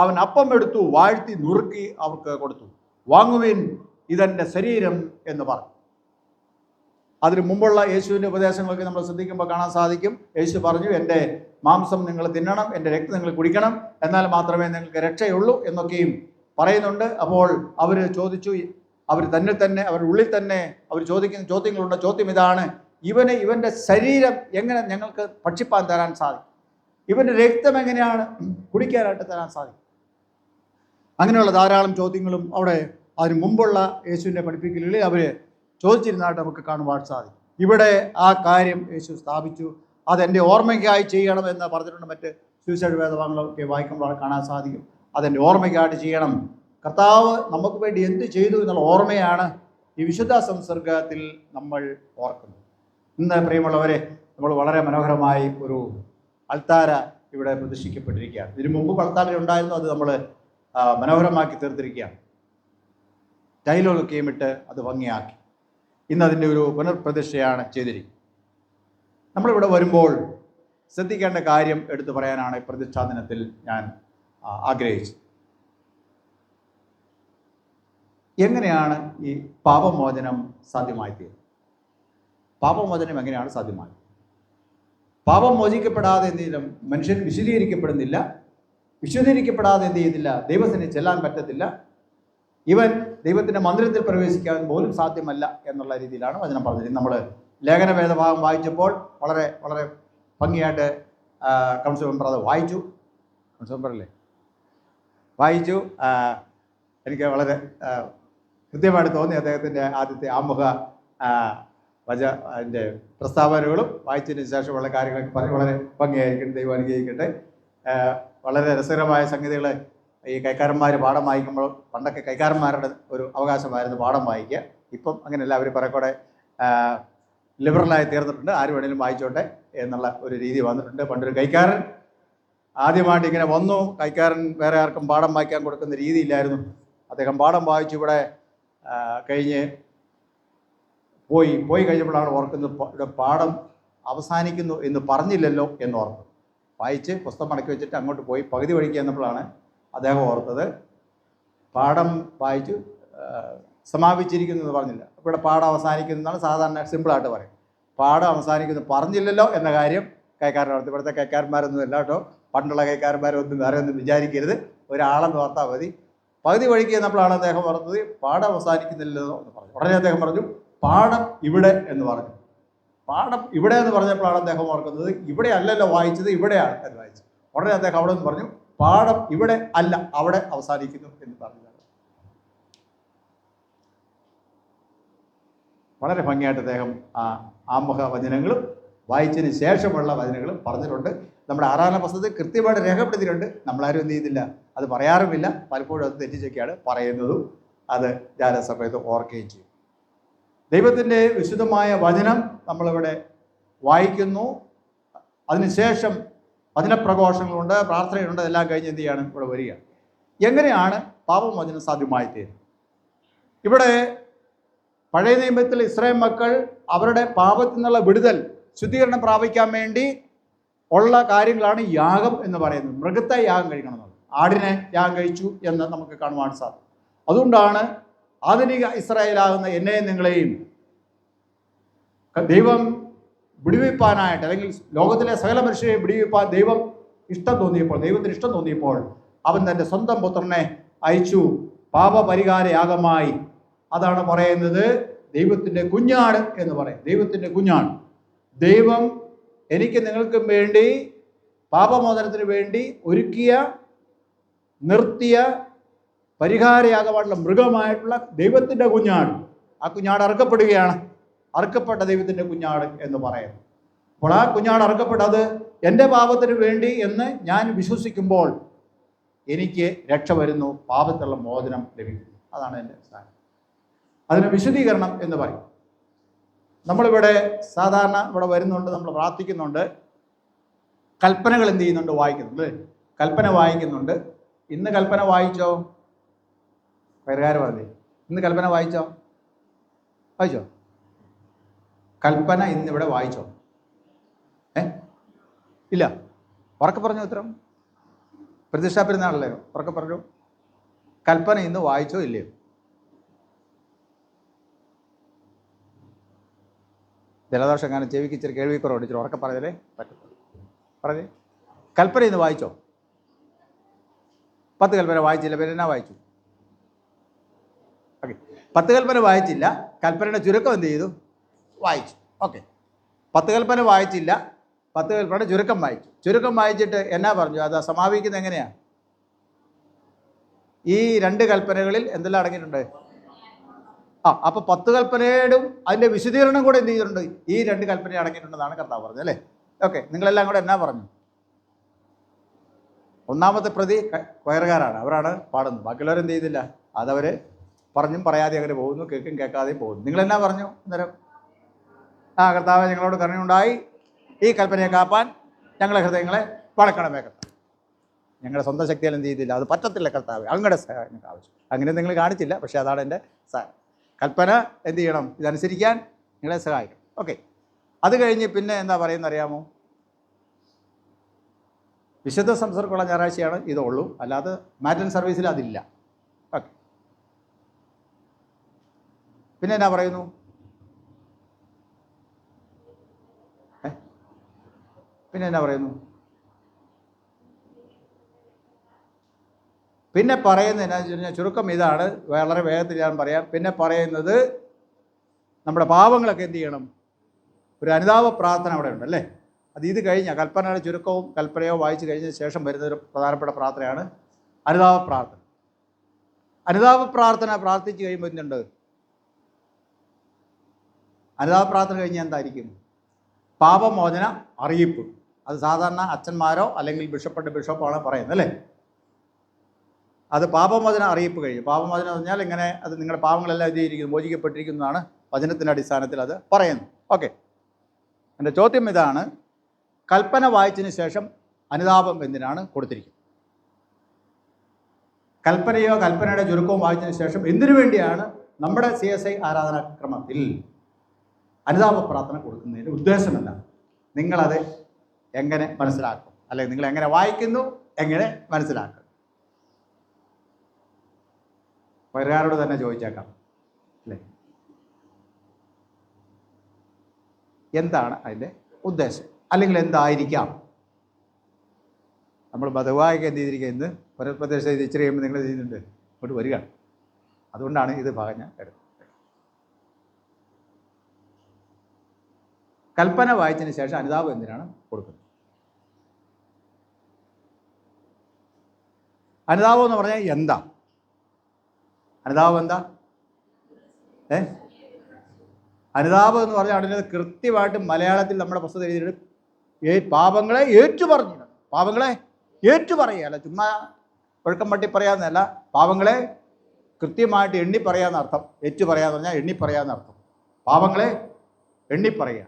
അവൻ അപ്പം എടുത്തു വാഴ്ത്തി നുറുക്കി അവർക്ക് കൊടുത്തു. വാങ്ങുവിൻ, ഇതെൻ്റെ ശരീരം എന്ന് പറഞ്ഞു. അതിനു മുമ്പുള്ള യേശുവിൻ്റെ ഉപദേശങ്ങളൊക്കെ നമ്മൾ ശ്രദ്ധിക്കുമ്പോൾ കാണാൻ സാധിക്കും. യേശു പറഞ്ഞു എൻ്റെ മാംസം നിങ്ങൾ തിന്നണം, എൻ്റെ രക്തം നിങ്ങൾ കുടിക്കണം, എന്നാൽ മാത്രമേ നിങ്ങൾക്ക് രക്ഷയുള്ളൂ എന്നൊക്കെയും പറയുന്നുണ്ട്. അപ്പോൾ അവർ ചോദിച്ചു, അവർ തന്നെ അവരുടെ ഉള്ളിൽ തന്നെ അവർ ചോദിക്കുന്ന ചോദ്യങ്ങളുണ്ട്. ചോദ്യം ഇതാണ്, ഇവൻ്റെ ശരീരം എങ്ങനെ ഞങ്ങൾക്ക് ഭക്ഷിപ്പാൻ തരാൻ സാധിക്കും? ഇവൻ്റെ രക്തം എങ്ങനെയാണ് കുടിക്കാനായിട്ട് തരാൻ സാധിക്കും? അങ്ങനെയുള്ള ധാരാളം ചോദ്യങ്ങളും അവിടെ അതിന് മുമ്പുള്ള യേശുവിൻ്റെ പഠിപ്പിക്കലുകളിൽ അവർ ചോദിച്ചിരുന്നതായിട്ട് നമുക്ക് കാണുവാൻ സാധിക്കും. ഇവിടെ ആ കാര്യം യേശു സ്ഥാപിച്ചു. അതെൻ്റെ ഓർമ്മയ്ക്കായി ചെയ്യണമെന്ന് പറഞ്ഞിട്ടുണ്ട്. മറ്റ് സുവിശേഷ വേദഭാഗങ്ങളൊക്കെ വായിക്കുമ്പോൾ കാണാൻ സാധിക്കും. അതെൻ്റെ ഓർമ്മയ്ക്കായിട്ട് ചെയ്യണം. കർത്താവ് നമുക്ക് വേണ്ടി എന്ത് ചെയ്തു എന്നുള്ള ഓർമ്മയാണ് ഈ വിശുദ്ധ സംസർഗത്തിൽ നമ്മൾ ഓർക്കുന്നത്. ഇന്ന് പ്രിയമുള്ളവരെ, നമ്മൾ വളരെ മനോഹരമായി ഒരു അൾത്താര ഇവിടെ പ്രതിഷ്ഠിക്കപ്പെട്ടിരിക്കുകയാണ്. ഇതിനു മുമ്പ് അൾത്താര ഉണ്ടായിരുന്നു, അത് നമ്മൾ മനോഹരമാക്കി തീർത്തിരിക്കുകയാണ്. ടൈലൊക്കെയും ഇട്ട് അത് ഭംഗിയാക്കി ഇന്ന് അതിൻ്റെ ഒരു പുനർപ്രതിഷ്ഠയാണ് ചെയ്തിരിക്കുന്നത്. നമ്മളിവിടെ വരുമ്പോൾ ശ്രദ്ധിക്കേണ്ട കാര്യം എടുത്തു പറയാനാണ് പ്രതിഷ്ഠാ ദിനത്തിൽ ഞാൻ ആഗ്രഹിച്ചത്. എങ്ങനെയാണ് ഈ പാപമോചനം സാധ്യമായിത്തീരുന്നത്? പാപമോചനം എങ്ങനെയാണ് സാധ്യമായത്? പാപം മോചിക്കപ്പെടാതെ എന്ത് ചെയ്യും? മനുഷ്യൻ വിശദീകരിക്കപ്പെടുന്നില്ല. വിശദീകരിക്കപ്പെടാതെ എന്ത് ചെയ്യുന്നില്ല? ദൈവത്തിന് ചെല്ലാൻ പറ്റത്തില്ല. ഇവൻ ദൈവത്തിൻ്റെ മന്ദിരത്തിൽ പ്രവേശിക്കാൻ പോലും സാധ്യമല്ല എന്നുള്ള രീതിയിലാണ് വചനം പറഞ്ഞിരിക്കുന്നത്. നമ്മൾ ലേഖന വേദഭാഗം വായിച്ചപ്പോൾ വളരെ വളരെ ഭംഗിയായിട്ട് കൗൺസിൽ മെമ്പർ അത് വായിച്ചു. കൗൺസിൽ മെമ്പറല്ലേ വായിച്ചു. എനിക്ക് വളരെ കൃത്യമായിട്ട് തോന്നി അദ്ദേഹത്തിൻ്റെ ആദ്യത്തെ ആമുഖ അതിൻ്റെ പ്രസ്താവനകളും വായിച്ചതിന് ശേഷമുള്ള കാര്യങ്ങളൊക്കെ പറഞ്ഞ് വളരെ ഭംഗിയായിരിക്കട്ടെ. ദൈവം അനുഗ്രഹിക്കട്ടെ. വളരെ രസകരമായ സംഗതികൾ ഈ കൈക്കാരന്മാർ പാഠം വായിക്കുമ്പോൾ, പണ്ടൊക്കെ കൈക്കാരന്മാരുടെ ഒരു അവകാശമായിരുന്നു പാഠം വായിക്കുക. ഇപ്പം അങ്ങനെയല്ല, അവർ കുറെ കൂടെ ലിബറലായി തീർന്നിട്ടുണ്ട്. ആര് വേണേലും വായിച്ചോട്ടെ എന്നുള്ള ഒരു രീതി വന്നിട്ടുണ്ട്. പണ്ടൊരു കൈക്കാരൻ ആദ്യമായിട്ട് ഇങ്ങനെ വന്നു, കൈക്കാരൻ വേറെ ആർക്കും പാഠം വായിക്കാൻ കൊടുക്കുന്ന രീതിയില്ലായിരുന്നു. അദ്ദേഹം പാഠം വായിച്ചു ഇവിടെ കഴിഞ്ഞ് പോയി കഴിഞ്ഞപ്പോഴാണ് ഓർക്കുന്നത്, ഇവിടെ പാഠം അവസാനിക്കുന്നു എന്ന് പറഞ്ഞില്ലല്ലോ എന്നോർത്തു. വായിച്ച് പുസ്തകം മടക്കി വെച്ചിട്ട് അങ്ങോട്ട് പോയി പകുതി വഴിക്ക് എന്നപ്പോഴാണ് അദ്ദേഹം ഓർത്തത് പാഠം വായിച്ചു സമാപിച്ചിരിക്കുന്നു എന്ന് പറഞ്ഞില്ല. അപ്പോൾ ഇവിടെ പാഠം അവസാനിക്കുന്നതാണ് സാധാരണ സിമ്പിളായിട്ട് പറയും. പാഠം അവസാനിക്കുന്നു പറഞ്ഞില്ലല്ലോ എന്ന കാര്യം കൈക്കാരൻ ഓർത്ത്. ഇവിടുത്തെ കൈക്കാരന്മാരൊന്നും അല്ല കേട്ടോ, പണ്ടുള്ള കൈക്കാരന്മാരൊന്നും വേറെ ഒന്നും വിചാരിക്കരുത്, ഒരാളെന്ന് ഓർത്താൽ മതി. പകുതി വഴിക്ക് എന്നപ്പോഴാണ് അദ്ദേഹം ഓർത്തത് പാഠം അവസാനിക്കുന്നില്ലല്ലോ എന്ന് പറഞ്ഞു. ഉടനെ അദ്ദേഹം പറഞ്ഞു പാഠം ഇവിടെ എന്ന് പറഞ്ഞു. പാഠം ഇവിടെ എന്ന് പറഞ്ഞപ്പോഴാണ് അദ്ദേഹം ഓർക്കുന്നത് ഇവിടെ അല്ലല്ലോ വായിച്ചത്, ഇവിടെയാണ് എന്ന് വായിച്ചത്. ഉടനെ അദ്ദേഹം അവിടെ നിന്ന് പറഞ്ഞു പാഠം ഇവിടെ അല്ല, അവിടെ അവസാനിക്കുന്നു എന്ന് പറഞ്ഞു. വളരെ ഭംഗിയായിട്ട് അദ്ദേഹം ആ ആമുഖ വചനങ്ങളും വായിച്ചതിന് ശേഷമുള്ള വചനങ്ങളും പറഞ്ഞിട്ടുണ്ട്. നമ്മുടെ ആരാധന പുസ്തകത്തിൽ കൃത്യമായിട്ട് രേഖപ്പെടുത്തിയിട്ടുണ്ട്. നമ്മളാരും എന്ത് ചെയ്യുന്നില്ല, അത് പറയാറുമില്ല. പലപ്പോഴും അത് തെറ്റിച്ചൊക്കെയാണ് പറയുന്നതും അത് ധ്യാന സമയത്ത് ഓർക്കുകയും ചെയ്യും. ദൈവത്തിൻ്റെ വിശുദ്ധമായ വചനം നമ്മളിവിടെ വായിക്കുന്നു. അതിനുശേഷം വചനപ്രഘോഷങ്ങളുണ്ട്, പ്രാർത്ഥനയുണ്ട്, എല്ലാം കഴിഞ്ഞ് എന്ത് ചെയ്യാണ് ഇവിടെ വരിക. എങ്ങനെയാണ് പാപമോചനം സാധ്യമായി തീരുന്നത്? ഇവിടെ പഴയ നിയമത്തിൽ ഇസ്രായേൽ മക്കൾ അവരുടെ പാപത്തിൽ നിന്നുള്ള വിടുതൽ, ശുദ്ധീകരണം പ്രാപിക്കാൻ വേണ്ടി ഉള്ള കാര്യങ്ങളാണ് യാഗം എന്ന് പറയുന്നത്. മൃഗത്തെ യാഗം കഴിക്കണമെന്നത്, ആടിനെ യാഗം കഴിച്ചു എന്ന് നമുക്ക് കാണുവാൻ സാധിക്കും. അതുകൊണ്ടാണ് ആധുനിക ഇസ്രായേലാകുന്ന എന്നെയും നിങ്ങളെയും ദൈവം വിടുവിപ്പാനായിട്ട്, അല്ലെങ്കിൽ ലോകത്തിലെ സകല മനുഷ്യരെയും വിടുവിപ്പാൻ ദൈവത്തിന് ഇഷ്ടം തോന്നിയപ്പോൾ അവൻ തൻ്റെ സ്വന്തം പുത്രനെ അയച്ചു പാപപരിഹാര യാഗമായി. അതാണ് പറയുന്നത് ദൈവത്തിൻ്റെ കുഞ്ഞാട് എന്ന് പറയും. ദൈവത്തിൻ്റെ കുഞ്ഞാട്. ദൈവം എനിക്ക് നിങ്ങൾക്കും വേണ്ടി പാപമോചനത്തിന് വേണ്ടി നിർത്തിയ പരിഹാരയാഗമായിട്ടുള്ള മൃഗമായിട്ടുള്ള ദൈവത്തിൻ്റെ കുഞ്ഞാട്. ആ കുഞ്ഞാട് അറുക്കപ്പെട്ട ദൈവത്തിൻ്റെ കുഞ്ഞാട് എന്ന് പറയുന്നു. അപ്പോൾ ആ കുഞ്ഞാട് അറുക്കപ്പെട്ടത് എൻ്റെ പാപത്തിന് വേണ്ടി എന്ന് ഞാൻ വിശ്വസിക്കുമ്പോൾ എനിക്ക് രക്ഷ വരുന്നു, പാപത്തിലുള്ള മോചനം ലഭിക്കുന്നു. അതാണ് എൻ്റെ സ്ഥാനം. അതിന് വിശുദ്ധീകരണം എന്ന് പറയും. നമ്മളിവിടെ സാധാരണ ഇവിടെ വരുന്നുണ്ട്, നമ്മൾ പ്രാർത്ഥിക്കുന്നുണ്ട്, കൽപ്പനകൾ എന്ത് ചെയ്യുന്നുണ്ട്, വായിക്കുന്നുണ്ട്. കൽപ്പന വായിക്കുന്നുണ്ട്. ഇന്ന് കൽപ്പന വായിച്ചോ? പരിഹാരം മതി. ഇന്ന് കൽപ്പന വായിച്ചോ? കൽപ്പന ഇന്നിവിടെ വായിച്ചോ? ഇല്ല. ഉറക്കെ പറഞ്ഞു ഉത്തരം. പ്രതിഷ്ഠാ പെരുന്നാളല്ലേ? ഉറക്കെ പറഞ്ഞു. കൽപ്പന ഇന്ന് വായിച്ചോ ഇല്ലയോ? ജലദോഷം കാരണം ചെവിക്ക് ഇച്ചിരി കേൾവിക്കുറവുണ്ട്. ഇച്ചിരി ഉറക്കെ പറഞ്ഞതേ പറ്റത്തുള്ളൂ. പറഞ്ഞേ. കൽപ്പന ഇന്ന് വായിച്ചോ? 10 കൽപ്പന വായിച്ചില്ല, പിന്നെ എന്നാ വായിച്ചു? ഓക്കെ, 10 കൽപ്പന വായിച്ചില്ല, കൽപ്പനയുടെ ചുരുക്കം എന്ത് ചെയ്തു? വായിച്ചു. ഓക്കെ, 10 കൽപ്പന വായിച്ചില്ല, 10 കൽപ്പനയുടെ ചുരുക്കം വായിച്ചു. ചുരുക്കം വായിച്ചിട്ട് എന്നാ പറഞ്ഞു? അത് സമാപിക്കുന്നത് എങ്ങനെയാണ്? ഈ 2 കൽപ്പനകളിൽ എന്തെല്ലാം അടങ്ങിയിട്ടുണ്ട്? അപ്പോൾ 10 കൽപ്പനയോടും അതിൻ്റെ വിശദീകരണം കൂടെ എന്ത് ചെയ്തിട്ടുണ്ട്? ഈ 2 കൽപ്പന അടങ്ങിയിട്ടുണ്ടെന്നാണ് കർത്താവ് പറഞ്ഞത്, അല്ലേ? ഓക്കെ, നിങ്ങളെല്ലാം കൂടെ എന്നാ പറഞ്ഞു? ഒന്നാമത്തെ പ്രതി കൊയറുകാരാണ്, അവരാണ് പാടുന്നത്. ബാക്കിയുള്ളവരെന്ത് ചെയ്തില്ല, അതവർ പറഞ്ഞും പറയാതെ അങ്ങനെ പോകുന്നു, കേൾക്കും കേൾക്കാതെയും പോകുന്നു. നിങ്ങളെന്നാ പറഞ്ഞു അന്നേരം? കർത്താവ് ഞങ്ങളോട് കരുണയുണ്ടായി, ഈ കൽപ്പനയെ കാപ്പാൻ ഞങ്ങളെ ഹൃദയങ്ങളെ വളക്കണമേ കർത്താവ്. ഞങ്ങളുടെ സ്വന്തം ശക്തിയാൽ എന്ത് ചെയ്തില്ല, അത് പറ്റത്തില്ല കർത്താവ്, അങ്ങയുടെ സഹായം ആവശ്യം. അങ്ങനെ നിങ്ങൾ കാണിച്ചില്ല, പക്ഷേ അതാണ് എൻ്റെ സഹായം. കൽപ്പന എന്ത് ചെയ്യണം? ഇതനുസരിക്കാൻ നിങ്ങളെ സഹായിക്കണം. ഓക്കെ, അത് കഴിഞ്ഞ് പിന്നെ എന്താ പറയുന്നത് അറിയാമോ? വിശുദ്ധ സംസർഗമുള്ള ഞായറാഴ്ചയാണ് ഇതുള്ളൂ, അല്ലാതെ മാറ്റൻ സർവീസിൽ അതില്ല. ഓക്കെ, പിന്നെ എന്നാ പറയുന്നു? പിന്നെ എന്നാ പറയുന്നു? പിന്നെ പറയുന്നത് എന്നാന്ന് വെച്ച് കഴിഞ്ഞാൽ ചുരുക്കം ഇതാണ്, വളരെ വേഗത്തിൽ ഞാൻ പറയാം. പിന്നെ പറയുന്നത് നമ്മുടെ പാവങ്ങളൊക്കെ എന്ത് ചെയ്യണം? ഒരു അനുതാപ പ്രാർത്ഥന അവിടെ ഉണ്ട്, അല്ലേ? ഇത് കഴിഞ്ഞാൽ കൽപ്പനയുടെ ചുരുക്കവും കൽപ്പനയോ വായിച്ചു കഴിഞ്ഞതിന് ശേഷം വരുന്നൊരു പ്രധാനപ്പെട്ട പ്രാർത്ഥനയാണ് അനുതാപ പ്രാർത്ഥന. അനുതാപ പ്രാർത്ഥന പ്രാർത്ഥിച്ച് കഴിയുമ്പോൾ എന്തുണ്ട്? അനുതാപ പ്രാർത്ഥന കഴിഞ്ഞാൽ എന്തായിരിക്കും? പാപമോചന അറിയിപ്പ്. അത് സാധാരണ അച്ഛന്മാരോ അല്ലെങ്കിൽ ബിഷപ്പാണ് പറയുന്നത്, അല്ലേ? അത് പാപമോചന അറിയിപ്പ് കഴിഞ്ഞു. പാപമോചനം എന്ന് പറഞ്ഞാൽ ഇങ്ങനെ, അത് നിങ്ങളുടെ പാപങ്ങളെല്ലാം എഴുതിയിരിക്കുന്നു, മോചിക്കപ്പെട്ടിരിക്കുന്നതാണ് വചനത്തിൻ്റെ അടിസ്ഥാനത്തിൽ അത് പറയുന്നു. ഓക്കെ, എൻ്റെ ചോദ്യം ഇതാണ്, കൽപ്പന വായിച്ചതിന് ശേഷം അനുതാപം എന്തിനാണ് കൊടുത്തിരിക്കുന്നത്? കൽപ്പനയോ കൽപ്പനയുടെ ചുരുക്കവും വായിച്ചതിന് ശേഷം എന്തിനു വേണ്ടിയാണ് നമ്മുടെ CSI ആരാധനാക്രമത്തിൽ അനുതാപ പ്രാർത്ഥന കൊടുക്കുന്നതിൻ്റെ ഉദ്ദേശമല്ല? നിങ്ങളത് എങ്ങനെ മനസ്സിലാക്കും? അല്ലെങ്കിൽ നിങ്ങൾ എങ്ങനെ വായിക്കുന്നു, എങ്ങനെ മനസ്സിലാക്കും? വേറെയാരോട് തന്നെ ചോദിച്ചേക്കാം, അല്ലേ? എന്താണ് അതിൻ്റെ ഉദ്ദേശം, അല്ലെങ്കിൽ എന്തായിരിക്കാം? നമ്മൾ പതിവായൊക്കെ എന്ത് ചെയ്തിരിക്കുക, ഇന്ന് പരപ്രദേശത്ത് ഇത് ഇച്ചിരി കഴിയുമ്പോൾ നിങ്ങൾ ചെയ്യുന്നുണ്ട് ഇങ്ങോട്ട് വരികയാണ്. അതുകൊണ്ടാണ് ഇത് ഭാഗം ഞാൻ എടുത്തത്. കൽപ്പന വായിച്ചതിന് ശേഷം അനുതാപം എന്തിനാണ് കൊടുക്കുന്നത്? അനുതാപം എന്ന് പറഞ്ഞാൽ എന്താ? അനുതാപം എന്താ? അനുതാപം എന്ന് പറഞ്ഞാൽ അതിന് കൃത്യമായിട്ട് മലയാളത്തിൽ നമ്മുടെ പുസ്തകം എഴുതിയിട്ട് പാപങ്ങളെ ഏറ്റുപറഞ്ഞിടണം. പാപങ്ങളെ ഏറ്റുപറയുകയല്ല, ചുമ്മാ ഒഴുക്കം പട്ടി പറയാമെന്നല്ല, പാപങ്ങളെ കൃത്യമായിട്ട് എണ്ണി പറയാമെന്നർത്ഥം. ഏറ്റുപറയാന്ന് പറഞ്ഞാൽ എണ്ണി പറയാമെന്നർത്ഥം. പാപങ്ങളെ എണ്ണിപ്പറയുക.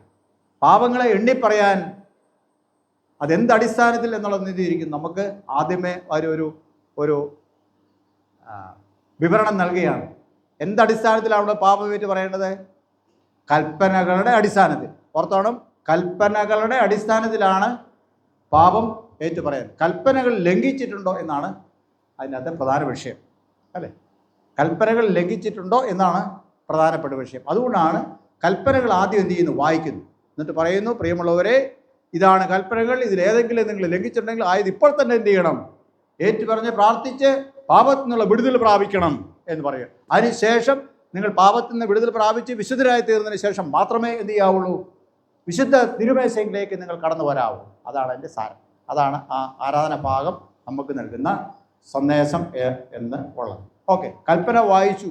പാപങ്ങളെ എണ്ണിപ്പറയാൻ അതെന്തടിസ്ഥാനത്തിൽ എന്നുള്ളത് നീതിയിരിക്കും. നമുക്ക് ആദ്യമേ ഒരു വിവരണം നൽകുകയാണ്. എന്തടിസ്ഥാനത്തിലാണ് പാപമേറ്റ് പറയേണ്ടത്? കൽപ്പനകളുടെ അടിസ്ഥാനത്തിൽ. ഓർത്തോണം, കൽപ്പനകളുടെ അടിസ്ഥാനത്തിലാണ് പാപം ഏറ്റു പറയുന്നത്. കൽപ്പനകൾ ലംഘിച്ചിട്ടുണ്ടോ എന്നാണ് അതിനകത്തെ പ്രധാന വിഷയം, അല്ലേ? കൽപ്പനകൾ ലംഘിച്ചിട്ടുണ്ടോ എന്നാണ് പ്രധാനപ്പെട്ട വിഷയം. അതുകൊണ്ടാണ് കൽപ്പനകൾ ആദ്യം എന്ത് ചെയ്യുന്നു? വായിക്കുന്നു. എന്നിട്ട് പറയുന്നു, പ്രിയമുള്ളവരെ, ഇതാണ് കൽപ്പനകൾ, ഇതിലേതെങ്കിലും നിങ്ങൾ ലംഘിച്ചിട്ടുണ്ടെങ്കിൽ ആയത് ഇപ്പോൾ തന്നെ എന്ത് ചെയ്യണം? ഏറ്റുപറഞ്ഞ് പ്രാർത്ഥിച്ച് പാപത്തിൽ നിന്നുള്ള വിടുതൽ പ്രാപിക്കണം എന്ന് പറയുക. അതിനുശേഷം നിങ്ങൾ പാപത്തിൽ നിന്ന് വിടുതൽ പ്രാപിച്ച് വിശുദ്ധരായി തീർന്നതിന് ശേഷം മാത്രമേ എന്ത് ചെയ്യാവുള്ളൂ? വിശുദ്ധ തിരുമേശയിലേക്ക് നിങ്ങൾ കടന്നു വരാവൂ. അതാണ് എൻ്റെ സാരം. അതാണ് ആ ആരാധന ഭാഗം നമുക്ക് നൽകുന്ന സന്ദേശം എന്ന് ഉള്ളത്. ഓക്കെ, കൽപ്പന വായിച്ചു,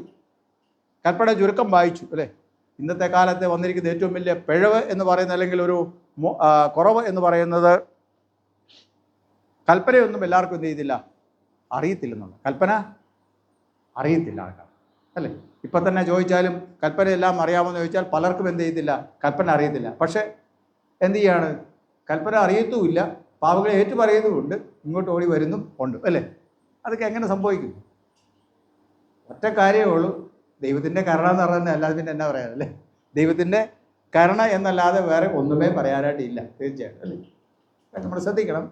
കൽപ്പന ചുരുക്കം വായിച്ചു, അല്ലേ? ഇന്നത്തെ കാലത്ത് വന്നിരിക്കുന്ന ഏറ്റവും വലിയ പിഴവ് എന്ന് പറയുന്നത്, അല്ലെങ്കിൽ ഒരു കുറവ് എന്ന് പറയുന്നത്, കൽപ്പനയൊന്നും എല്ലാവർക്കും എന്ത് ചെയ്തില്ല, അറിയത്തില്ലെന്നുള്ള. കൽപ്പന അറിയത്തില്ല ആൾക്കാർ, അല്ലേ? ഇപ്പം തന്നെ ചോദിച്ചാലും കൽപ്പനയെല്ലാം അറിയാമെന്ന് ചോദിച്ചാൽ പലർക്കും എന്ത് ചെയ്യത്തില്ല, കൽപ്പന അറിയത്തില്ല. പക്ഷേ എന്ത് ചെയ്യാണ്? കൽപ്പന അറിയത്തുമില്ല, പാവങ്ങളെ ഏറ്റുപറയുന്നുമുണ്ട്, ഇങ്ങോട്ട് ഓടി വരുന്നും ഉണ്ട്, അല്ലേ? അതൊക്കെ എങ്ങനെ സംഭവിക്കും? ഒറ്റ കാര്യമേ ഉള്ളൂ, ദൈവത്തിൻ്റെ കരുണ എന്ന് പറയുന്നത്. അല്ലാതെ പിന്നെ എന്നാ പറയാനല്ലേ? ദൈവത്തിൻ്റെ കരുണ എന്നല്ലാതെ വേറെ ഒന്നുമേ പറയാനായിട്ടില്ല, തീർച്ചയായിട്ടും, അല്ലേ? നമ്മൾ ശ്രദ്ധിക്കണം.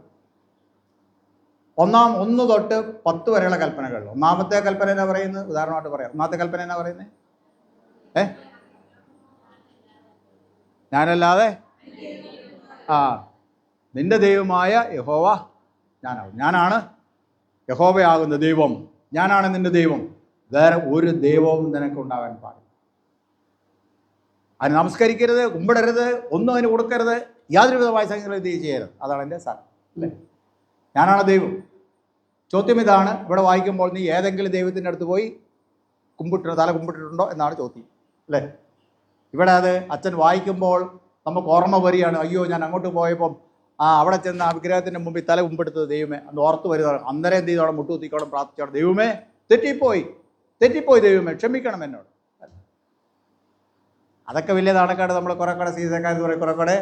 1 തൊട്ട് 10 വരെയുള്ള കൽപ്പനകൾ. ഒന്നാമത്തെ കൽപ്പന എന്നാ പറയുന്നത്? ഉദാഹരണമായിട്ട് പറയാം. ഒന്നാമത്തെ കൽപ്പന എന്നാ പറയുന്നത്? ഞാനല്ലാതെ നിന്റെ ദൈവമായ യഹോവ ഞാനാണ് യഹോവയാകുന്ന ദൈവം, ഞാനാണ് നിന്റെ ദൈവം, വേറെ ഒരു ദൈവവും നിനക്ക് ഉണ്ടാകാൻ പാടില്ല. അതിന് നമസ്കരിക്കരുത്, കുമ്പിടരുത്, ഒന്നും അതിന് കൊടുക്കരുത്, യാതൊരു വിധമായ സംഗതികളും ഇത് ചെയ്യരുത്. അതാണ് എൻ്റെ സാരം, അല്ലേ? ഞാനാണ് ദൈവം. ചോദ്യം ഇതാണ്, ഇവിടെ വായിക്കുമ്പോൾ നീ ഏതെങ്കിലും ദൈവത്തിൻ്റെ അടുത്ത് പോയി തല കുമ്പിട്ടിട്ടുണ്ടോ എന്നാണ് ചോദ്യം, അല്ലേ? ഇവിടെ അത് അച്ഛൻ വായിക്കുമ്പോൾ നമുക്ക് ഓർമ്മ വരികയാണ്, അയ്യോ ഞാൻ അങ്ങോട്ട് പോയപ്പം അവിടെ ചെന്ന് ആ വിഗ്രഹത്തിൻ്റെ മുമ്പിൽ തല കുമ്പിടുത്തത് ദൈവമേ അന്ന് ഓർത്ത് വരുന്നതാണ്. അന്നേരം എന്ത് ചെയ്തോളം മുട്ടുകുത്തിക്കോളം പ്രാർത്ഥിച്ചോളം, ദൈവമേ തെറ്റിപ്പോയി ദൈവമേ ക്ഷമിക്കണം എന്നോട്. അതൊക്കെ വലിയ നാണക്കാട്. നമ്മൾ കുറേ കൂടെ സീസക്കാരെന്ന് പറയും, കുറേ കൂടെ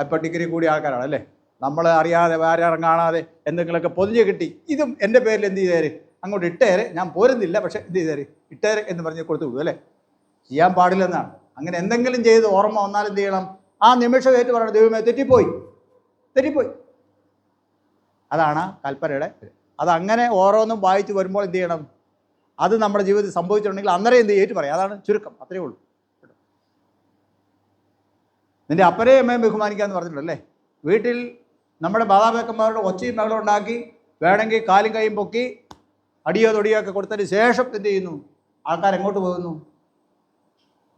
ഇപ്പം ഡിഗ്രി കൂടിയ ആൾക്കാരാണ്, അല്ലേ? നമ്മൾ അറിയാതെ വേറെ കാണാതെ എന്തെങ്കിലുമൊക്കെ പൊതിഞ്ഞ് കിട്ടി, ഇതും എൻ്റെ പേരിൽ എന്ത് ചെയ്തേര്, അങ്ങോട്ട് ഇട്ടേര്, ഞാൻ പോരുന്നില്ല, പക്ഷേ എന്ത് ചെയ്തേര്, ഇട്ടേര് എന്ന് പറഞ്ഞ് കൊടുത്തു വിടും, അല്ലേ? ചെയ്യാൻ പാടില്ലെന്നാണ്. അങ്ങനെ എന്തെങ്കിലും ചെയ്ത് ഓർമ്മ വന്നാൽ എന്ത് ചെയ്യണം? ആ നിമിഷം ഏറ്റു പറയണം, ദൈവമേ തെറ്റിപ്പോയി. അതാണ് കൽപ്പനയുടെ. അതങ്ങനെ ഓരോന്നും വായിച്ച് വരുമ്പോൾ എന്ത് ചെയ്യണം? അത് നമ്മുടെ ജീവിതത്തിൽ സംഭവിച്ചിട്ടുണ്ടെങ്കിൽ അന്നേരം എന്ത് ഏറ്റു പറയാം. അതാണ് ചുരുക്കം, അത്രയേ ഉള്ളൂ. നിൻ്റെ അപ്പനെയും അമ്മയും ബഹുമാനിക്കാമെന്ന് പറഞ്ഞിട്ടുണ്ടല്ലേ? വീട്ടിൽ നമ്മുടെ മാതാപിതാക്കന്മാരുടെ ഒച്ചയും മകളും ഉണ്ടാക്കി, വേണമെങ്കിൽ കാലും കൈയും പൊക്കി അടിയോ തൊടിയോ ഒക്കെ കൊടുത്തതിന് ശേഷം എന്ത് ചെയ്യുന്നു? ആൾക്കാർ എങ്ങോട്ട് പോകുന്നു?